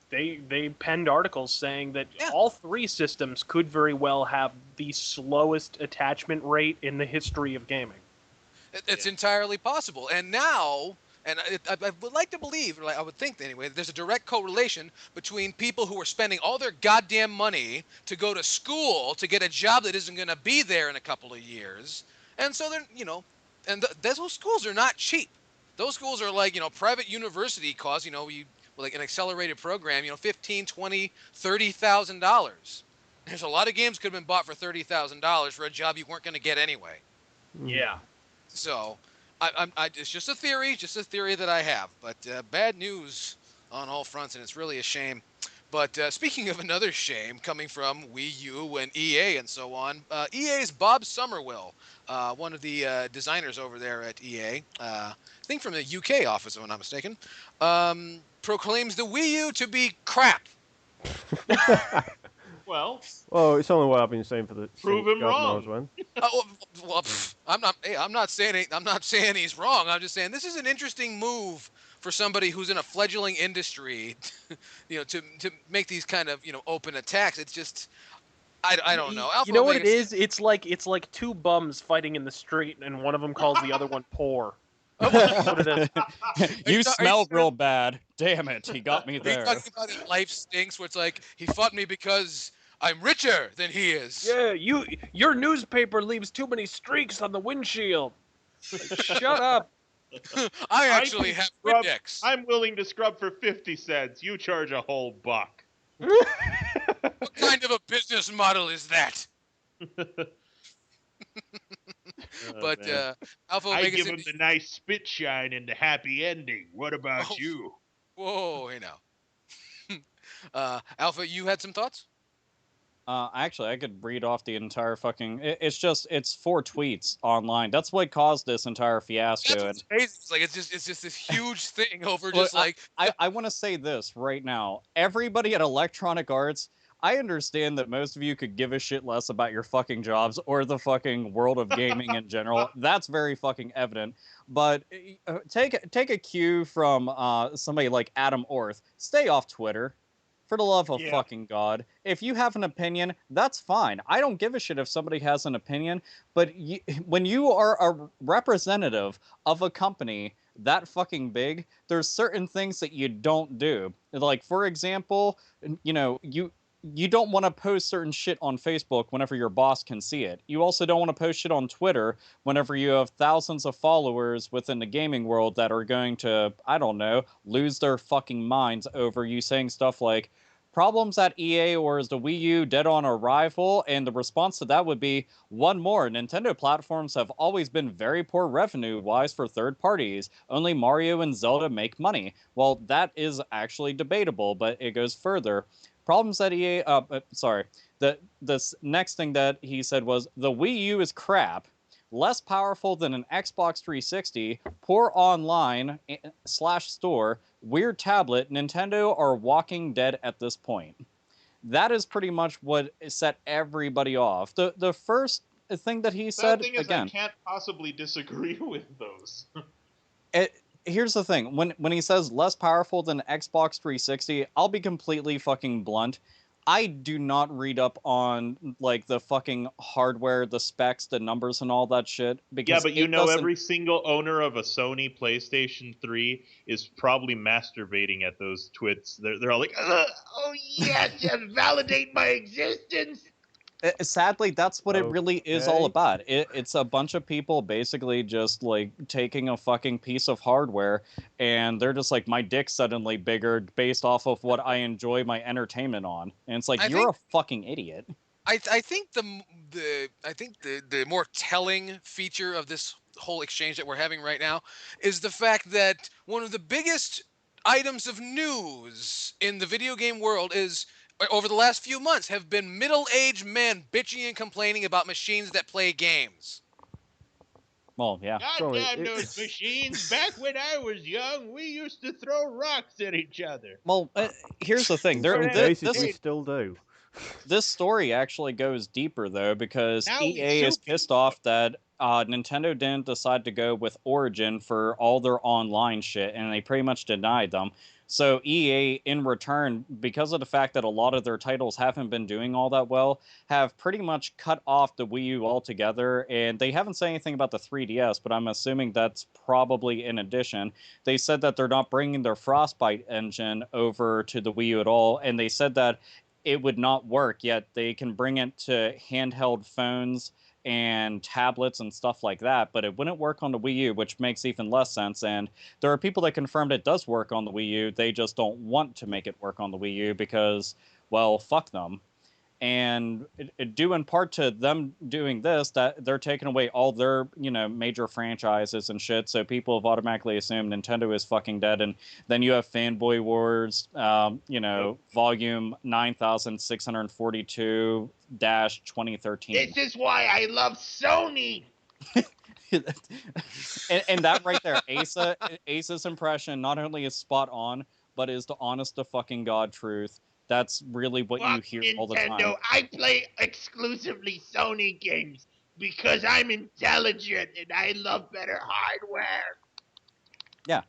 they penned articles saying that all three systems could very well have the slowest attachment rate in the history of gaming. It's entirely possible. And now, I would like to believe, I would think anyway, there's a direct correlation between people who are spending all their goddamn money to go to school to get a job that isn't going to be there in a couple of years. And so they're, and those schools are not cheap. Those schools are like, private university costs, like an accelerated program, $15,000, $20,000, $30,000. There's a lot of games could have been bought for $30,000 for a job you weren't going to get anyway. Yeah. So, it's just a theory that I have. But bad news on all fronts, and it's really a shame. But speaking of another shame coming from Wii U and EA and so on, EA's Bob Summerwill, one of the designers over there at EA, I think from the UK office, if I'm not mistaken, proclaims the Wii U to be crap. Well, it's only what I've been saying for the prove him wrong. Knows when. I'm not saying he's wrong. I'm just saying this is an interesting move for somebody who's in a fledgling industry, to make these kind of open attacks. It's just I don't know. You know what it is? It's like two bums fighting in the street, and one of them calls the other one poor. What it is. You smell real bad. Damn it, he got me there. Are you talking about in Life Stinks, where it's like, he fought me because I'm richer than he is. Yeah, your newspaper leaves too many streaks on the windshield. Like, shut up. I actually have Windex. I'm willing to scrub for 50 cents. You charge a whole buck. What kind of a business model is that? But Alpha I Omega give him the nice spit shine and the happy ending. What about you? Whoa, hey now. Alpha, you had some thoughts? Actually, I could read off the entire fucking. It's 4 tweets online. That's what caused this entire fiasco. That's crazy. It's just this huge thing over just like. I want to say this right now. Everybody at Electronic Arts, I understand that most of you could give a shit less about your fucking jobs or the fucking world of gaming in general. That's very fucking evident. But take a cue from somebody like Adam Orth. Stay off Twitter. For the love of fucking God. If you have an opinion, that's fine. I don't give a shit if somebody has an opinion. But when you are a representative of a company that fucking big, there's certain things that you don't do. Like, for example, you don't want to post certain shit on Facebook whenever your boss can see it. You also don't want to post shit on Twitter whenever you have thousands of followers within the gaming world that are going to, I don't know, lose their fucking minds over you saying stuff like, problems at EA or is the Wii U dead on arrival? And the response to that would be, one more, Nintendo platforms have always been very poor revenue-wise for third parties. Only Mario and Zelda make money. Well, that is actually debatable, but it goes further. Problems at EA, sorry. This next thing that he said was, the Wii U is crap. Less powerful than an Xbox 360, poor online / store, weird tablet, Nintendo are walking dead at this point. That is pretty much what set everybody off. The first thing that he said, thing is, again, I can't possibly disagree with those. Here's the thing. When he says less powerful than Xbox 360, I'll be completely fucking blunt. I do not read up on like the fucking hardware, the specs, the numbers, and all that shit. Because Yeah, but you know, every single owner of a Sony PlayStation 3 is probably masturbating at those twits. They're all like, "Oh yes, just validate my existence." Sadly, that's what it really is all Okay. about. It's a bunch of people basically just like taking a fucking piece of hardware and they're just like, my dick's suddenly bigger based off of what I enjoy my entertainment on. And it's like, you're a fucking idiot. I think the more telling feature of this whole exchange that we're having right now is the fact that one of the biggest items of news in the video game world is over the last few months have been middle-aged men bitching and complaining about machines that play games. Well, yeah. God damn those machines! Back when I was young, we used to throw rocks at each other. Well, here's the thing. In some cases, we still do. This story actually goes deeper, though, because Now EA is pissed off that Nintendo didn't decide to go with Origin for all their online shit, and they pretty much denied them. So EA, in return, because of the fact that a lot of their titles haven't been doing all that well, have pretty much cut off the Wii U altogether, and they haven't said anything about the 3DS, but I'm assuming that's probably in addition. They said that they're not bringing their Frostbite engine over to the Wii U at all, and they said that it would not work, yet they can bring it to handheld phones and tablets and stuff like that, but it wouldn't work on the Wii U, which makes even less sense. And there are people that confirmed it does work on the Wii U. They just don't want to make it work on the Wii U because, well, fuck them. And due in part to them doing this, that they're taking away all their, major franchises and shit. So people have automatically assumed Nintendo is fucking dead. And then you have Fanboy Wars, volume 9642-2013. This is why I love Sony. and that right there, Asa's impression not only is spot on, but is the honest to fucking God truth. That's really what you hear Nintendo. all the time. I play exclusively Sony games because I'm intelligent and I love better hardware. Yeah.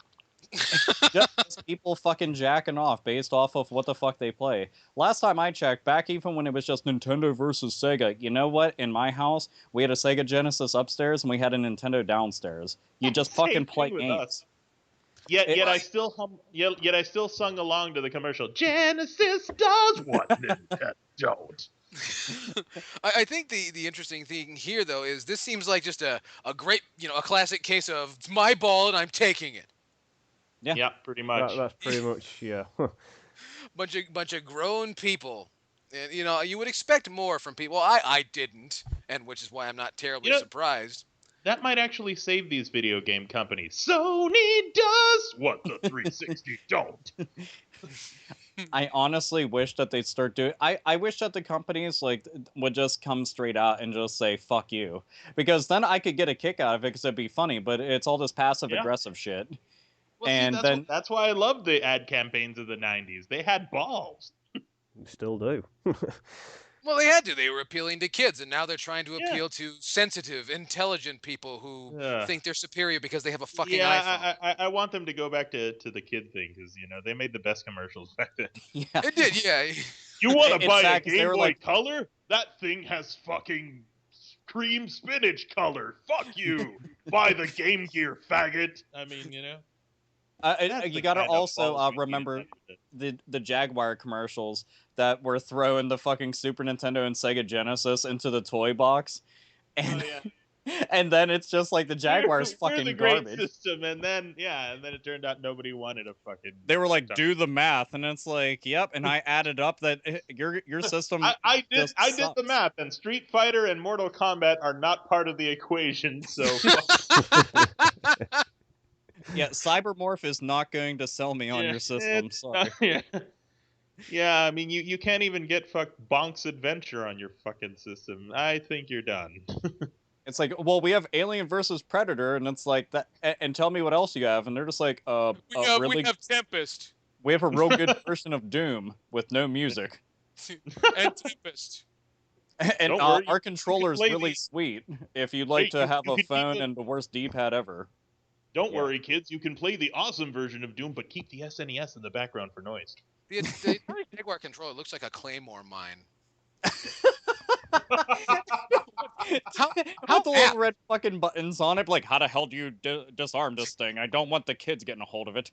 Just people fucking jacking off based off of what the fuck they play. Last time I checked, back even when it was just Nintendo versus Sega, you know what? In my house, we had a Sega Genesis upstairs and we had a Nintendo downstairs. You just fucking play games. Yet I still sung along to the commercial. Genesis does what Nintendo don't. I think the interesting thing here, though, is this seems like just a great, a classic case of it's my ball and I'm taking it. Yeah, pretty much. That's pretty much, yeah. bunch of grown people. And, you would expect more from people. I didn't, and which is why I'm not terribly surprised. That might actually save these video game companies. Sony does what the 360 don't. I honestly wish that they'd start doing... I wish that the companies would just come straight out and just say, fuck you. Because then I could get a kick out of it because it'd be funny, but it's all this passive-aggressive shit. Well, and see, that's why I loved the ad campaigns of the 90s. They had balls. Still do. Well, they had to. They were appealing to kids, and now they're trying to appeal to sensitive, intelligent people who think they're superior because they have a fucking iPhone. I want them to go back to the kid thing because, they made the best commercials back then. Yeah. It did, yeah. You want to buy a Game Boy Color? That thing has fucking cream spinach color. Fuck you. Buy the Game Gear, faggot. I mean, you gotta also remember the Jaguar commercials. that were throwing the fucking Super Nintendo and Sega Genesis into the toy box, and and then it's just like the Jaguar's fucking we're the great garbage. system, and then it turned out nobody wanted a fucking. They were like, do the math, and it's like, yep. And I added up that your system. I did sucks. the math, and Street Fighter and Mortal Kombat are not part of the equation. So yeah, Cybermorph is not going to sell me on your system. Sorry. Yeah, I mean, you can't even get Bonk's Adventure on your fucking system. I think you're done. It's like, well, we have Alien versus Predator, and it's like that. And tell me what else you have, and they're just like, we have Tempest. We have a real good version of Doom with no music. And Tempest. And worry, our controller's really sweet if you'd like to have you a can phone keep and the worst D-pad ever. Don't worry, kids. You can play the awesome version of Doom, but keep the SNES in the background for noise. The Jaguar controller looks like a Claymore mine. How the little red fucking buttons on it? Like, how the hell do you disarm this thing? I don't want the kids getting a hold of it.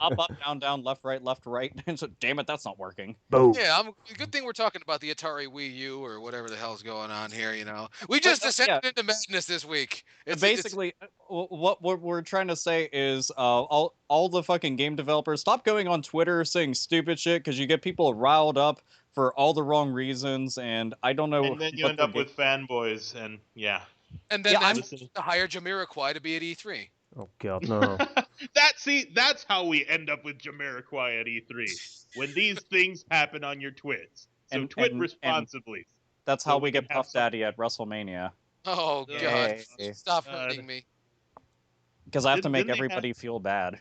Up, down, left, right. And so, damn it, that's not working. Boom. Yeah, good thing we're talking about the Atari Wii U or whatever the hell's going on here. You know, we just descended into madness this week. Basically, what we're trying to say is, all the fucking game developers, stop going on Twitter saying stupid shit because you get people riled up for all the wrong reasons, and I don't know. And then you end up with fanboys, and And then that's to hire Jamiroquai to be at E3. Oh God, no. That's how we end up with Jamiroquai at E3 when these things happen on your twits. So twit responsibly. That's how we get Puff Daddy at WrestleMania. Oh God! Stop hurting me. Because I have to make everybody feel bad.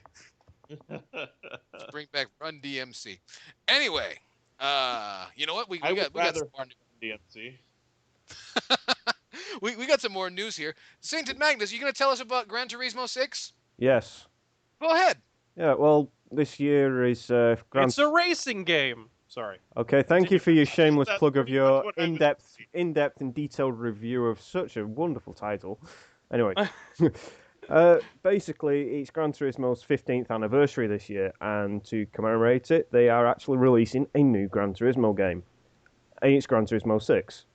Bring back Run DMC. Anyway, you know what? We got some more DMC. we got some more news here. Sainted Magnus, you going to tell us about Gran Turismo 6? Yes. Go ahead. Yeah, well, this year is It's a racing game. Sorry. Okay, thank you for your shameless plug of your in-depth and detailed review of such a wonderful title. Anyway, basically, it's Gran Turismo's 15th anniversary this year, and to commemorate it, they are actually releasing a new Gran Turismo game. And it's Gran Turismo 6.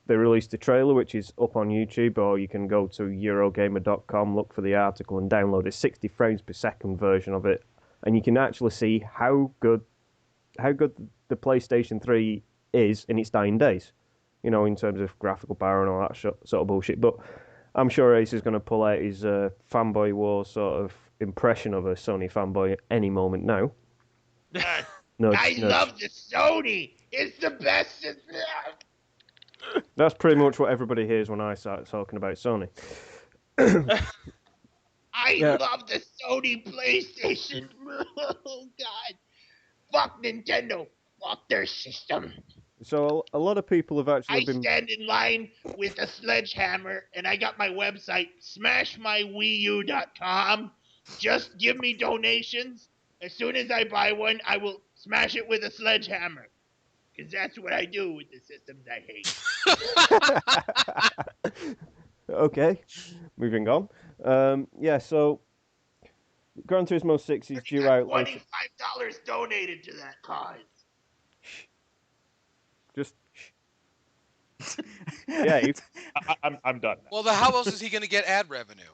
They released a trailer, which is up on YouTube, or you can go to Eurogamer.com, look for the article, and download a 60 frames per second version of it. And you can actually see how good the PlayStation 3 is in its dying days, you know, in terms of graphical power and all that sort of bullshit. But I'm sure Ace is going to pull out his fanboy war sort of impression of a Sony fanboy at any moment now. I love the Sony. It's the best. That's pretty much what everybody hears when I start talking about Sony. I love the Sony PlayStation. Oh, God. Fuck Nintendo. Fuck their system. So a lot of people have actually been... I stand in line with a sledgehammer, and I got my website, smashmywuu.com. Just give me donations. As soon as I buy one, I will smash it with a sledgehammer. Because that's what I do with the systems I hate. Okay, moving on. So Gran Turismo 6 is due out later. $25 donated to that cause. Just yeah, I'm done now. Well, how else is he going to get ad revenue?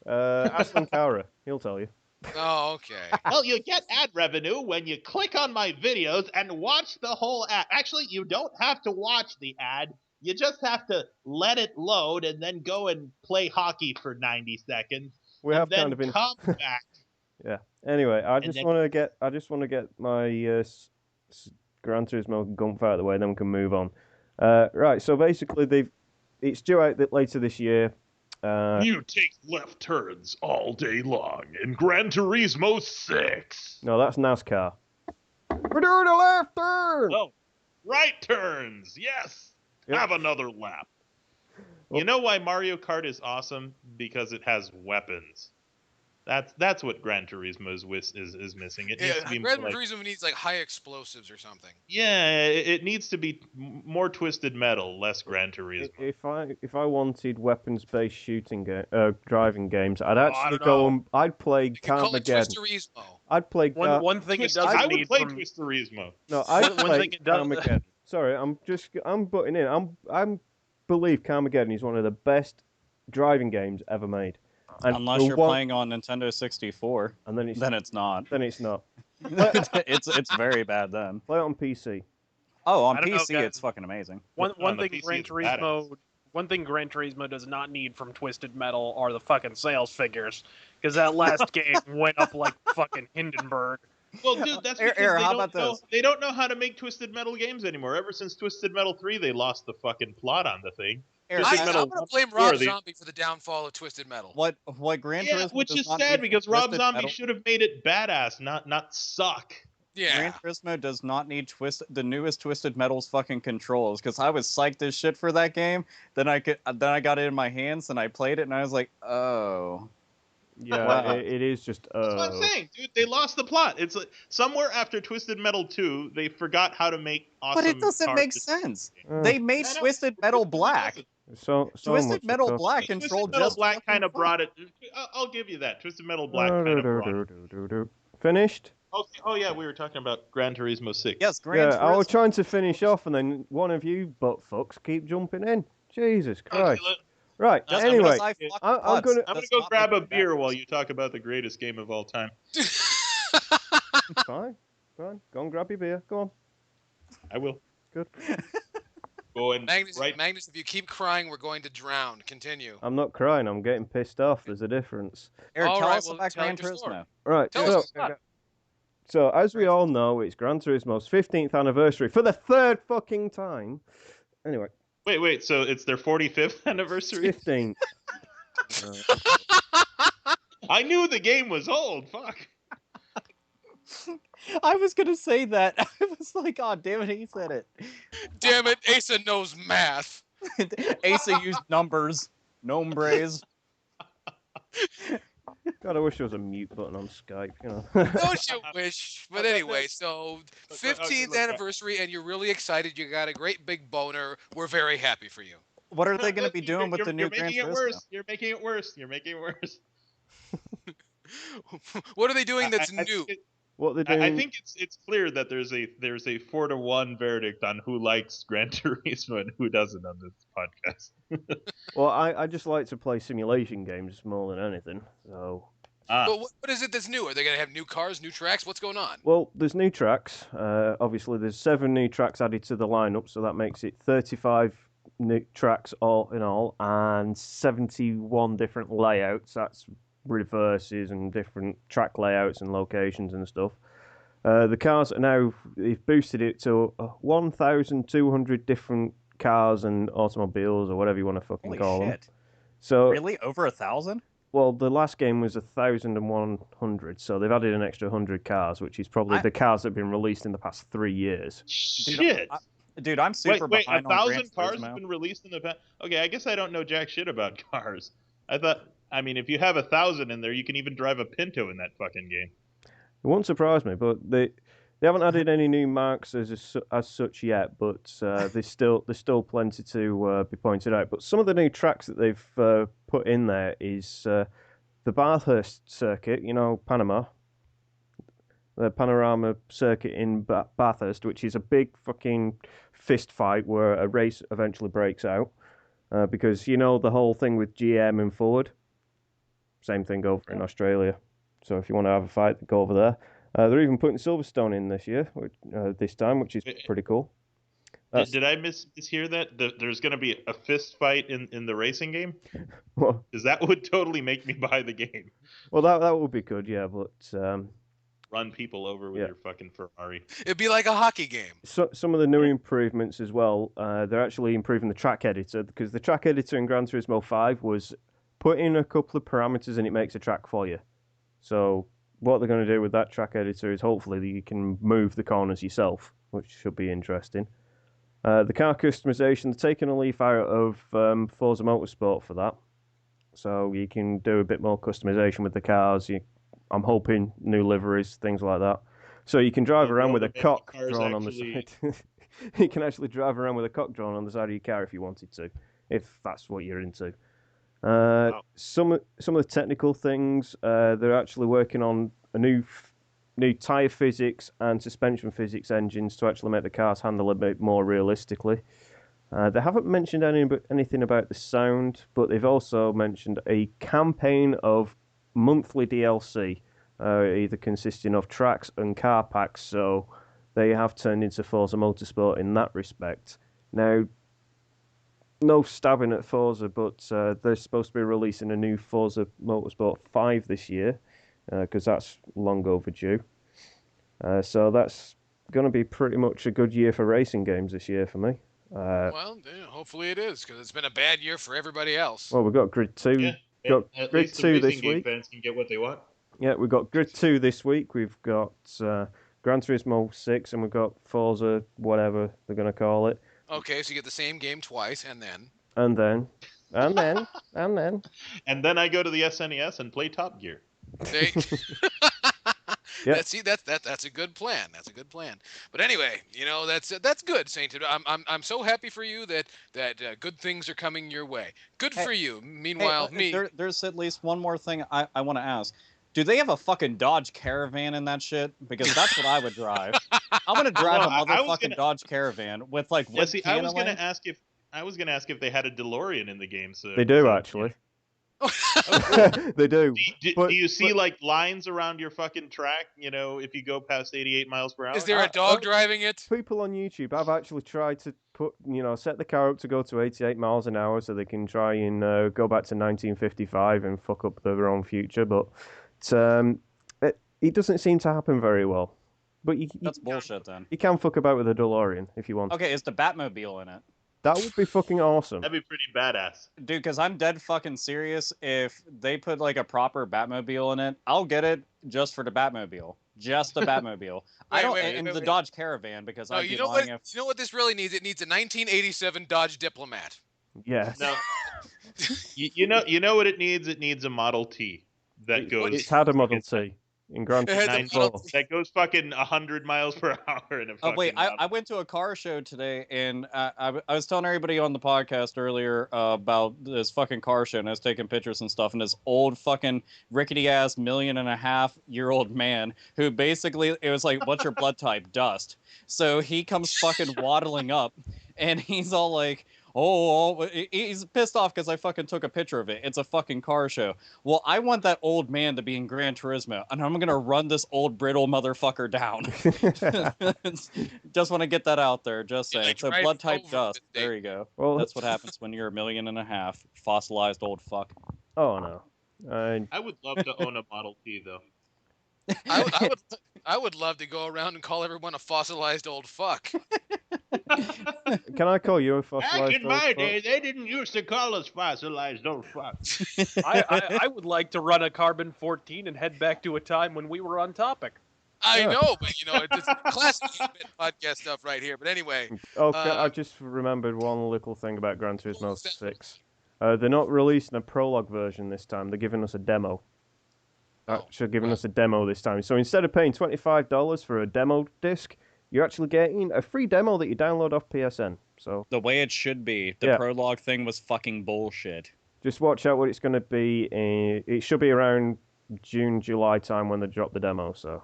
ask Sankara, he'll tell you. Oh, okay. Well, you get ad revenue when you click on my videos and watch the whole ad. Actually, you don't have to watch the ad. You just have to let it load and then go and play hockey for 90 seconds. We have kind of been come back. Yeah. Anyway, I just want to get my Gran Turismo gumph out of the way, then we can move on. Right. So basically, it's due out later this year. You take left turns all day long in Gran Turismo 6. No, that's NASCAR. We're doing a left turn. Oh, right turns. Yes. Yep. Have another lap. You know why Mario Kart is awesome? Because it has weapons. That's what Gran Turismo is missing. It needs to be Gran Turismo needs like high explosives or something. Yeah, it needs to be more Twisted Metal, less Gran Turismo. If I wanted weapons-based driving games, I'd actually I'd play Carmageddon. Twisterismo. I'd play. One thing it doesn't I would need play from Twist Turismo. No, I'd one play thing it does- Carmageddon. Sorry, I'm butting in. I'm believe Carmageddon is one of the best driving games ever made. And Unless the you're one- playing on Nintendo 64, and then it's not. then it's not. it's very bad then. Play it on PC. Oh, on I don't know, PC, guys. it's fucking amazing. One on the thing PC Gran is Turismo, one thing Gran Turismo does not need from Twisted Metal are the fucking sales figures, because that last game went up like fucking Hindenburg. Well, dude, that's because How about this? they don't know how to make Twisted Metal games anymore. Ever since Twisted Metal 3, they lost the fucking plot on the thing. Eric, Twisted I'm Metal going to blame Four, Rob the- Zombie for the downfall of Twisted Metal. what Gran Yeah, Turismo which does is not sad need because from Rob Twisted Zombie Metal- should have made it badass, not suck. Yeah. Gran Turismo does not need the newest Twisted Metal's fucking controls, because I was psyched as shit for that game. Then I got it in my hands and I played it and I was like, oh. Yeah, Wow. it is just. That's what I'm saying, dude. They lost the plot. It's like somewhere after Twisted Metal 2, they forgot how to make awesome. But it doesn't cars make to- sense. Uh, They made I know. Twisted Metal Black. So Twisted much Metal to Black Twisted controlled Metal just Black fucking kind of fine. brought it. I'll give you that. Twisted Metal Black kind of brought it. Finished? Okay. Oh yeah, we were talking about Gran Turismo 6. Yes, Gran Yeah, I was Turismo. trying to finish off, and then one of you butt fucks keep jumping in. Jesus Okay, Christ! let- Right. Just Anyway, Because I fuck I'm butts. gonna- I'm gonna Does go not grab make a me beer bad. while you talk about the greatest game of all time. fine. Go and grab your beer. Go on. I will. Good. Go and Magnus, right. Magnus, if you keep crying, we're going to drown. Continue. I'm not crying. I'm getting pissed off. There's a difference. Eric, All tell right, us well, about tell Gran your story. Turismo. Right. Tell So, us about it. so as we all know, it's Gran Turismo's 15th anniversary for the third fucking time. Anyway, Wait. So it's their 45th anniversary. 15th. I knew the game was old. Fuck. I was gonna say that. I was like, oh damn it, he said it. Damn it, Asa knows math. Asa used numbers, nombres. God, I wish there was a mute button on Skype. You know. Don't you wish? But anyway, so Okay, 15th look, anniversary, and you're really excited. You got a great big boner. We're very happy for you. What are they gonna be doing with You're the new Gran making it Turismo? worse. You're making it worse. You're making it worse. What are they doing that's I new? think it- What they're doing? I think it's clear that there's a 4-1 verdict on who likes Gran Turismo and who doesn't on this podcast. Well, I just like to play simulation games more than anything. So, But what is it that's new? Are they going to have new cars, new tracks? What's going on? well, there's new tracks. Obviously, there's 7 new tracks added to the lineup, so that makes it 35 new tracks all in all, and 71 different layouts. That's reverses and different track layouts and locations and stuff. The cars are now, they've boosted it to 1,200 different cars and automobiles, or whatever you want to fucking Holy call them. shit! So, Really, over 1,000? well, the last game was 1,100, so they've added an extra 100 cars, which is probably I- the cars that have been released in the past 3 years. Shit. Dude, I'm super Wait, behind on Gran 1,000 cars Turismo. have been released in the past. Okay, I guess I don't know jack shit about cars. I mean, if you have 1,000 in there, you can even drive a Pinto in that fucking game. It won't surprise me, but they haven't added any new marks as such yet. But there's still plenty to be pointed out. But some of the new tracks that they've put in there is the Bathurst circuit, you know, Panama, the panorama circuit in Bathurst, which is a big fucking fist fight where a race eventually breaks out. Because you know the whole thing with GM and Ford, same thing over in Australia. So if you want to have a fight, go over there. They're even putting Silverstone in this year, this time, which is pretty cool. Did I mishear that? There's going to be a fist fight in the racing game? Well, Because that would totally make me buy the game. that would be good, yeah. But Run people over with Yeah. your fucking Ferrari. It'd be like a hockey game. some of the new improvements as well. They're actually improving the track editor, because the track editor in Gran Turismo 5 was put in a couple of parameters and it makes a track for you. So what they're going to do with that track editor is hopefully you can move the corners yourself, which should be interesting. The car customization, they're taking a leaf out of Forza Motorsport for that. So you can do a bit more customization with the cars. I'm hoping new liveries, things like that. So you can drive around with a cock drawn on the side. You can actually drive around with a cock drawn on the side of your car if you wanted to, if that's what you're into. Some of the technical things, they're actually working on a new new tyre physics and suspension physics engines to actually make the cars handle a bit more realistically. They haven't mentioned anything about the sound, but they've also mentioned a campaign of monthly DLC, either consisting of tracks and car packs, so they have turned into Forza Motorsport in that respect. Now, no stabbing at Forza, but they're supposed to be releasing a new Forza Motorsport 5 this year, because that's long overdue. So that's going to be pretty much a good year for racing games this year for me. Well, yeah, hopefully it is, because it's been a bad year for everybody else. Well, we've got Grid 2. Yeah, Got at Grid least the 2 racing this game week. fans can get what they want. Yeah, we've got Grid 2 this week. We've got Gran Turismo 6, and we've got Forza, whatever they're going to call it. Okay, so you get the same game twice, and then... And then. And then. And then I go to the SNES and play Top Gear. They... Yeah. That's a good plan. That's a good plan. But anyway, that's good, Saint. I'm so happy for you that good things are coming your way. Good for you. Meanwhile, me. There's at least one more thing I want to ask. Do they have a fucking Dodge Caravan in that shit? Because that's what I would drive. I'm gonna drive a motherfucking Dodge Caravan with like wood I was gonna ask if they had a DeLorean in the game. So they do actually. They do. Do you see like lines around your fucking track? If you go past 88 miles per hour. Is there a dog driving it? People on YouTube have actually tried to set the car up to go to 88 miles an hour so they can try and go back to 1955 and fuck up their own future, but it doesn't seem to happen very well. But that's bullshit then. You can fuck about with a DeLorean if you want. Okay, is the Batmobile in it? That would be fucking awesome. That'd be pretty badass. Dude, because I'm dead fucking serious. If they put like a proper Batmobile in it, I'll get it just for the Batmobile. Just the Batmobile. The Dodge Caravan, because I'd be lying if... You know what this really needs? It needs a 1987 Dodge Diplomat. Yes. No. you know what it needs? It needs a Model T that goes... It's had a Model T. In Gran Turismo. That goes fucking 100 miles per hour in a fucking... Oh, wait, I went to a car show today, and I was telling everybody on the podcast earlier about this fucking car show, and I was taking pictures and stuff, and this old fucking rickety-ass 1.5 million-year-old man who basically, it was like, what's your blood type? Dust. So he comes fucking waddling up, and he's all like... Oh, he's pissed off because I fucking took a picture of it. It's a fucking car show. Well, I want that old man to be in Gran Turismo, and I'm going to run this old brittle motherfucker down. Just want to get that out there. Just saying. So blood type dust. There you go. Well, that's what happens when you're 1.5 million fossilized old fuck. Oh, no. I would love to own a Model T, though. I would love to go around and call everyone a fossilized old fuck. Can I call you a fossilized old fuck? Back in my day, they didn't used to call us fossilized old fucks. I would like to run a Carbon 14 and head back to a time when we were on topic. I know, but it's classic podcast stuff right here. But anyway. Okay, I just remembered one little thing about Gran Turismo 6. They're not releasing a prologue version this time. They're giving us a demo. Actually giving us a demo this time. So instead of paying $25 for a demo disc, you're actually getting a free demo that you download off PSN. So the way it should be. The prologue thing was fucking bullshit. Just watch out what it's going to be. It should be around June, July time when they drop the demo. So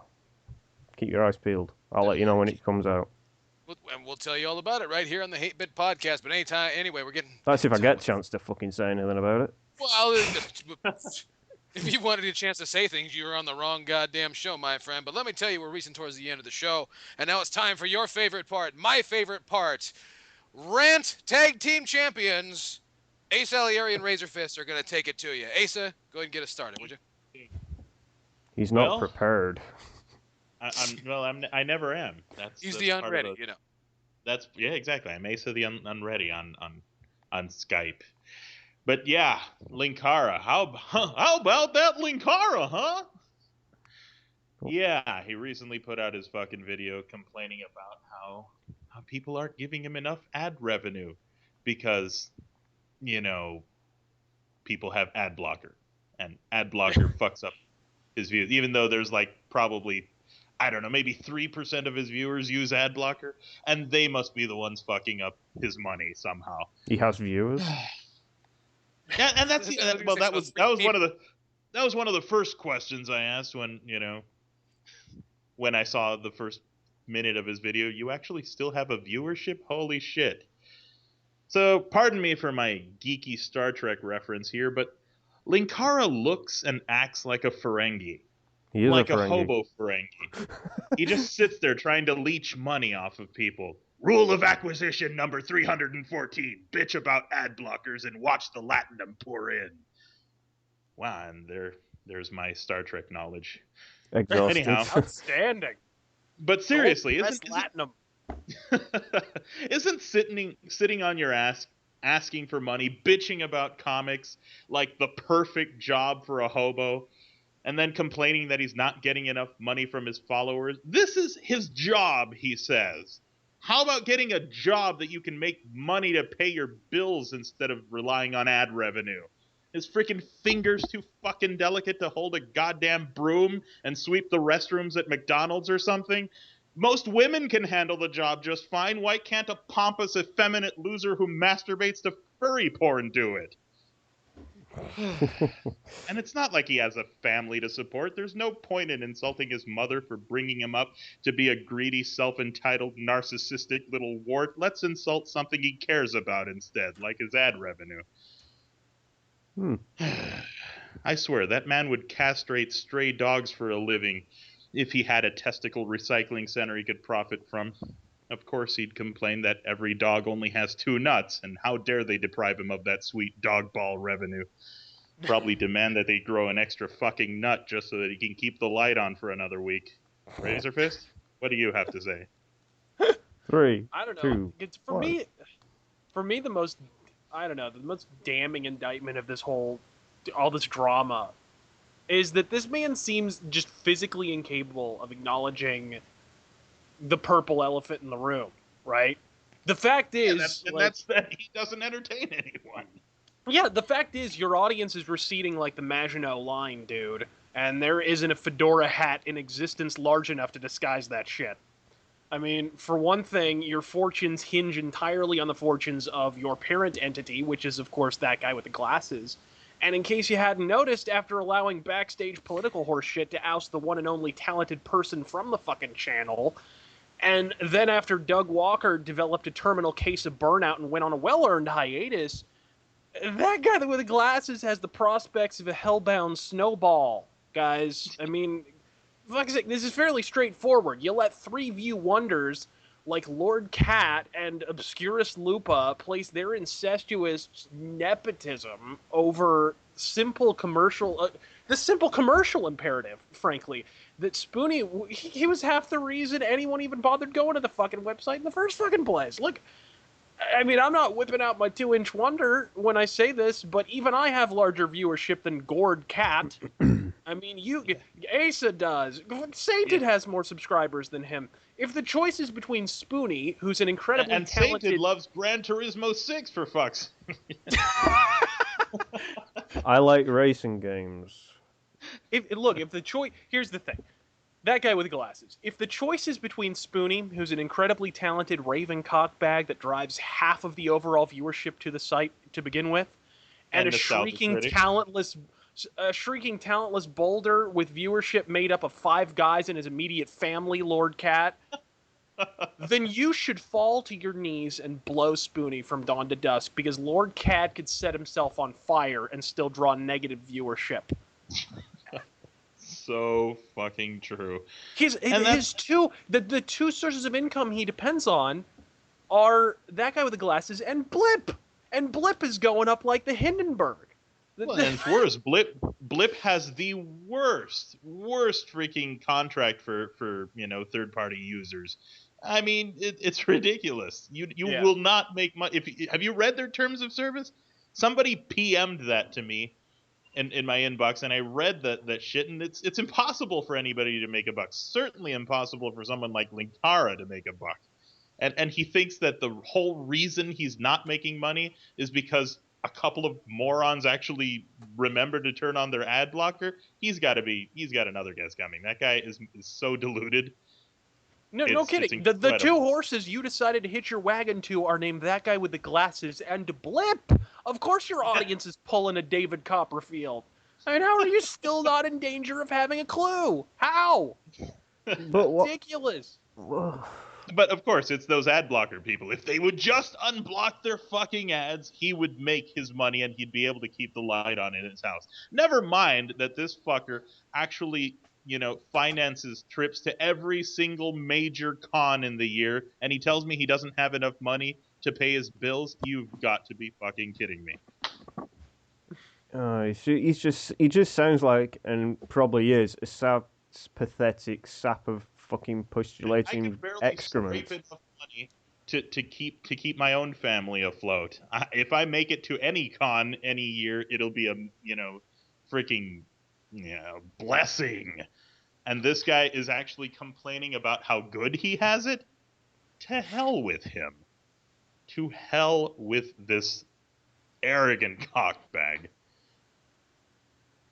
keep your eyes peeled. I'll let you know when it comes out. And we'll tell you all about it right here on the Hate Bit Podcast. But anyway, we're getting... That's if I get a chance to fucking say anything about it. Well... If you wanted a chance to say things, you were on the wrong goddamn show, my friend. But let me tell you, we're reaching towards the end of the show. And now it's time for your favorite part, my favorite part. Rant Tag Team Champions. Asalieri and Razorfist are going to take it to you. Asa, go ahead and get us started, would you? He's not prepared. I never am. He's the unready, Exactly. I'm Asa the unready on Skype. But yeah, Linkara. How about that Linkara, huh? Yeah, he recently put out his fucking video complaining about how people aren't giving him enough ad revenue because, people have ad blocker. And ad blocker fucks up his views. Even though there's like probably, I don't know, maybe 3% of his viewers use ad blocker. And they must be the ones fucking up his money somehow. He has viewers? Yeah, and that was one of the first questions I asked when when I saw the first minute of his video, you actually still have a viewership? Holy shit. So, pardon me for my geeky Star Trek reference here, but Linkara looks and acts like a Ferengi. He is Like a a Ferengi. hobo Ferengi. He just sits there trying to leech money off of people. Rule of acquisition number 314. Bitch about ad blockers and watch the Latinum pour in. Wow, and there's my Star Trek knowledge. Exhausted. Anyhow. Outstanding. But seriously, Best Latinum. isn't sitting on your ass asking for money, bitching about comics like the perfect job for a hobo, and then complaining that he's not getting enough money from his followers? This is his job, he says. How about getting a job that you can make money to pay your bills instead of relying on ad revenue? His freaking fingers too fucking delicate to hold a goddamn broom and sweep the restrooms at McDonald's or something? Most women can handle the job just fine. Why can't a pompous, effeminate loser who masturbates to furry porn do it? And it's not like he has a family to support. There's no point in insulting his mother for bringing him up to be a greedy, self-entitled, narcissistic little wart. Let's insult something he cares about instead, like his ad revenue. I swear, that man would castrate stray dogs for a living if he had a testicle recycling center he could profit from. Of course, he'd complain that every dog only has 2 nuts, and how dare they deprive him of that sweet dog ball revenue. Probably demand that they grow an extra fucking nut just so that he can keep the light on for another week. Razor Fist, what do you have to say? 3, I don't know. 2, It's for 1. me the most damning indictment of all this drama is that this man seems just physically incapable of acknowledging the purple elephant in the room, right? The fact is, that's that he doesn't entertain anyone. Yeah, the fact is your audience is receding like the Maginot Line, dude, and there isn't a fedora hat in existence large enough to disguise that shit. I mean, for one thing, your fortunes hinge entirely on the fortunes of your parent entity, which is, of course, that guy with the glasses. And in case you hadn't noticed, after allowing backstage political horseshit to oust the one and only talented person from the fucking channel, and then after Doug Walker developed a terminal case of burnout and went on a well-earned hiatus, that guy with the glasses has the prospects of a hellbound snowball, guys. I mean, like I said, this is fairly straightforward. You let 3-view wonders like Lord Cat and Obscurus Lupa place their incestuous nepotism over simple commercial, the simple commercial imperative, frankly, that Spoonie, he was half the reason anyone even bothered going to the fucking website in the first fucking place. Look, I mean, I'm not whipping out my 2-inch wonder when I say this, but even I have larger viewership than Gord Cat. I mean, Asa does. Sainted has more subscribers than him. If the choice is between Spoonie, who's an incredibly and talented... Sainted loves Gran Turismo 6, for fuck's I like racing games. If the choice... Here's the thing. That guy with the glasses. If the choice is between Spoonie, who's an incredibly talented raven cockbag that drives half of the overall viewership to the site to begin with, and a shrieking talentless boulder with viewership made up of 5 guys and his immediate family, Lord Cat, then you should fall to your knees and blow Spoonie from dawn to dusk, because Lord Cat could set himself on fire and still draw negative viewership. So fucking true. The 2 sources of income he depends on are that guy with the glasses and Blip. And Blip is going up like the Hindenburg. Well, and it's worse. Blip has the worst freaking contract for third-party users. I mean, it's ridiculous. You will not make money. Have you read their terms of service? Somebody PM'd that to me in my inbox, and I read that shit, and it's impossible for anybody to make a buck. Certainly impossible for someone like Linkara to make a buck. And he thinks that the whole reason he's not making money is because a couple of morons actually remember to turn on their ad blocker. He's got another guess coming. That guy is so deluded. No kidding. The 2 horses you decided to hitch your wagon to are named that guy with the glasses and Blip. Of course your audience is pulling a David Copperfield. I mean, how are you still not in danger of having a clue? How? But what? Ridiculous. But of course, it's those ad blocker people. If they would just unblock their fucking ads, he would make his money and he'd be able to keep the light on in his house. Never mind that this fucker actually, finances trips to every single major con in the year, and he tells me he doesn't have enough money to pay his bills. You've got to be fucking kidding me. He just sounds like, and probably is, a sad, pathetic sap of fucking postulating excrement. Scrape enough money to keep my own family afloat. If I make it to any con any year, it'll be a freaking blessing. And this guy is actually complaining about how good he has it. To hell with him. To hell with this arrogant cockbag.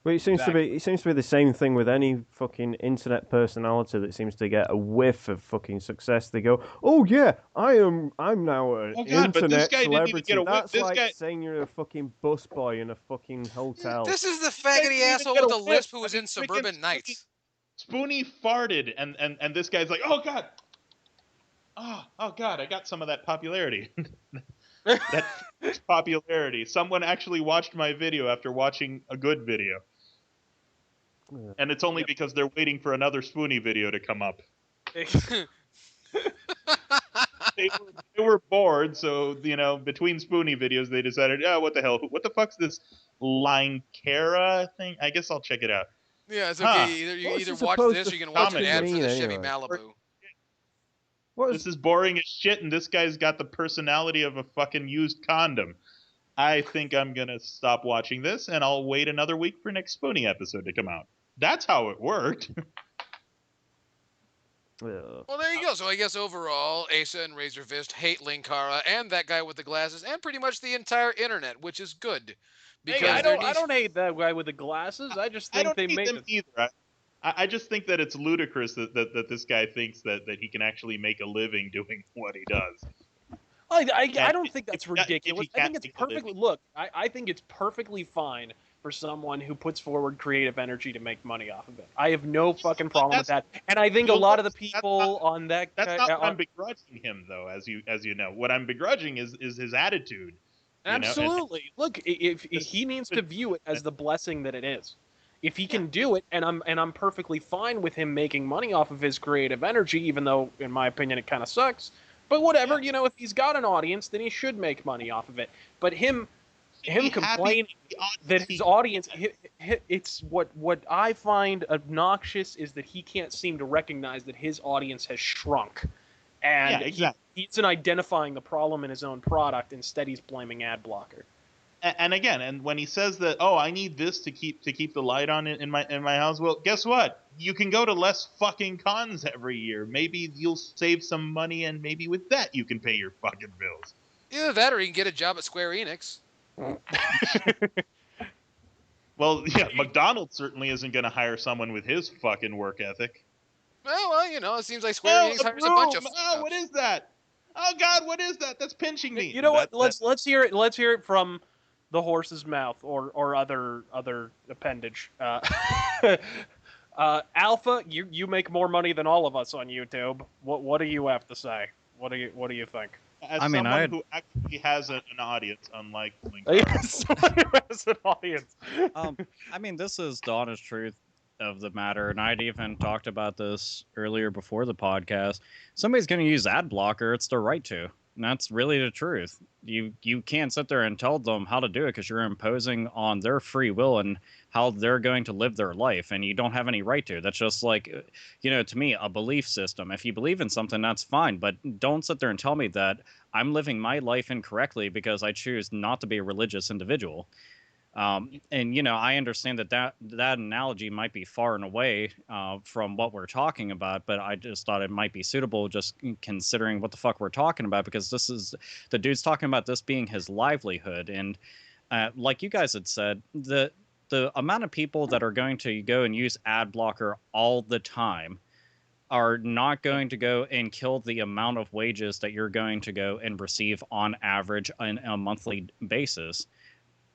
Well, it seems to be the same thing with any fucking internet personality that seems to get a whiff of fucking success. They go, "Oh yeah, I'm now an internet celebrity." That's like saying you're a fucking busboy in a fucking hotel. This is the faggoty asshole with a lisp who was in Suburban Nights. Spoony farted, and this guy's like, "Oh god, oh god, I got some of that popularity." That popularity. Someone actually watched my video after watching a good video. And it's only because they're waiting for another Spoony video to come up. They were bored, so, between Spoony videos, they decided, what the hell? What the fuck's this Line Cara thing? I guess I'll check it out. Yeah, it's okay. Either watch this or you can watch an ad for the Chevy Malibu. This is boring as shit, and this guy's got the personality of a fucking used condom. I think I'm going to stop watching this, and I'll wait another week for next Spoony episode to come out. That's how it worked. Well, there you go. So I guess overall, Asa and Razorfist hate Linkara and that guy with the glasses and pretty much the entire internet, which is good. Because I don't hate that guy with the glasses. I just think they made them either. I just think that it's ludicrous that this guy thinks that he can actually make a living doing what he does. I don't think that's ridiculous. I think it's perfectly I think it's perfectly fine for someone who puts forward creative energy to make money off of it. I have no fucking problem with that. And I think a lot of the people on that that's not what I'm begrudging him though, as you know. What I'm begrudging is his attitude. Absolutely. Look, if he needs to view it as the blessing that it is. If he can do it, and I'm perfectly fine with him making money off of his creative energy, even though, in my opinion, it kind of sucks. But whatever, if he's got an audience, then he should make money off of it. But him complaining that his audience, it's what I find obnoxious is that he can't seem to recognize that his audience has shrunk. And he's identifying the problem in his own product. Instead, he's blaming ad blocker. And again, and when he says that, I need this to keep the light on in my house. Well, guess what? You can go to less fucking cons every year. Maybe you'll save some money, and maybe with that you can pay your fucking bills. Either that, or you can get a job at Square Enix. Well, yeah, McDonald's certainly isn't going to hire someone with his fucking work ethic. Well, it seems like Square Enix hires a bunch of. Oh, what is that? Oh God, what is that? That's pinching me. You know what? Let's hear it. Let's hear it from the horse's mouth or other appendage. Alpha, you make more money than all of us on YouTube. What do you have to say? What do you think? As someone who actually has an audience, unlike Link. Someone who has an audience. This is the honest truth of the matter, and I'd even talked about this earlier before the podcast. Somebody's going to use ad blocker; it's their right to. And that's really the truth. You can't sit there and tell them how to do it because you're imposing on their free will and how they're going to live their life, and you don't have any right to. That's just like, to me, a belief system. If you believe in something, that's fine, but don't sit there and tell me that I'm living my life incorrectly because I choose not to be a religious individual. And I understand that analogy might be far and away from what we're talking about, but I just thought it might be suitable just considering what the fuck we're talking about, because this is the dude's talking about this being his livelihood. And like you guys had said, the amount of people that are going to go and use ad blocker all the time are not going to go and kill the amount of wages that you're going to go and receive on average on a monthly basis.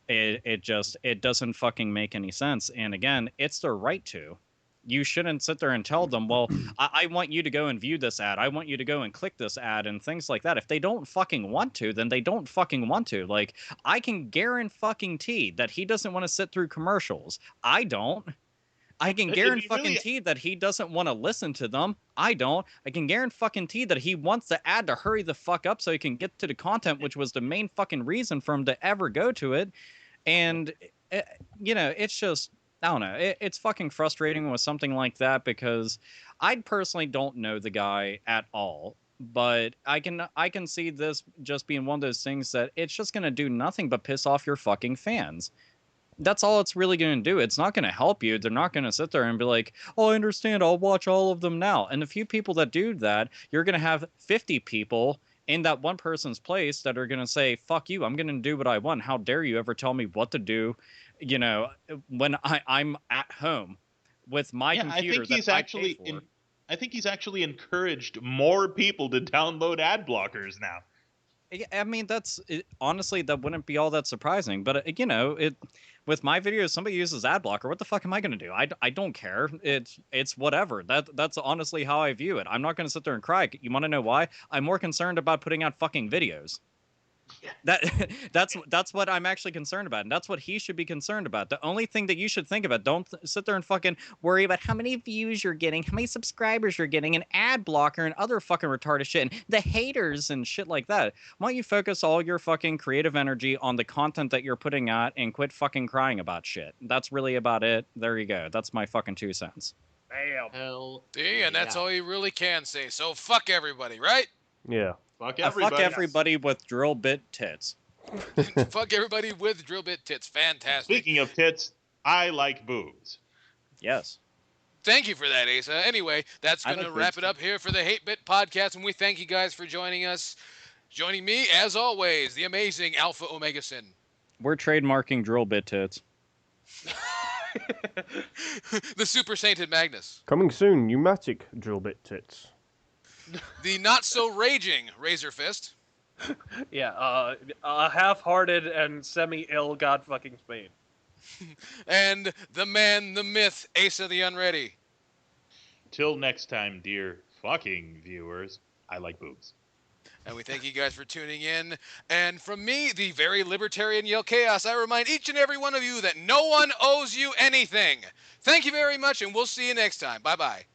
It doesn't fucking make any sense. And again, it's their right to. you shouldn't sit there and tell them, well, I want you to go and view this ad. I want you to go and click this ad and things like that. If they don't fucking want to, then they don't fucking want to. Like, I can guarantee that he doesn't want to sit through commercials. I don't. I can guarantee that he doesn't want to listen to them. I don't. I can guarantee that he wants the ad to hurry the fuck up so he can get to the content, which was the main fucking reason for him to ever go to it. And, it's just, I don't know. It's fucking frustrating with something like that because I personally don't know the guy at all. But I can see this just being one of those things that it's just going to do nothing but piss off your fucking fans. That's all it's really going to do. It's not going to help you. They're not going to sit there and be like, oh, I understand. I'll watch all of them now. And the few people that do that, you're going to have 50 people in that one person's place that are going to say, fuck you. I'm going to do what I want. How dare you ever tell me what to do, when I'm at home with my computer I think he's actually encouraged more people to download ad blockers now. I mean, honestly, that wouldn't be all that surprising. But, with my videos, somebody uses ad blocker. What the fuck am I going to do? I don't care. It's whatever. That's honestly how I view it. I'm not going to sit there and cry. You want to know why? I'm more concerned about putting out fucking videos. That's what I'm actually concerned about, and that's what he should be concerned about. The only thing that you should think about, don't sit there and fucking worry about how many views you're getting, how many subscribers you're getting, an ad blocker and other fucking retarded shit, and the haters and shit like that. Why don't you focus all your fucking creative energy on the content that you're putting out and quit fucking crying about shit? That's really about it. There you go. That's my fucking 2 cents. Bam. Hell, and that's all you really can say. So fuck everybody, right? Yeah. Fuck everybody. Fuck everybody with drill bit tits. Fuck everybody with drill bit tits. Fantastic. Speaking of tits, I like boobs. Yes. Thank you for that, Asa. Anyway, that's going to wrap it up here for the Hate Bit Podcast, and we thank you guys for joining us. Joining me, as always, the amazing Alpha Omega Sin. We're trademarking drill bit tits. The Super Sainted Magnus. Coming soon, pneumatic drill bit tits. The not-so-raging Razor Fist. Yeah, a half-hearted and semi-ill God fucking Spain. And the man, the myth, Asa the Unready. Till next time, dear fucking viewers, I like boobs. And we thank you guys for tuning in. And from me, the very libertarian Yell Chaos, I remind each and every one of you that no one owes you anything. Thank you very much, and we'll see you next time. Bye-bye.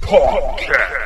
Podcast.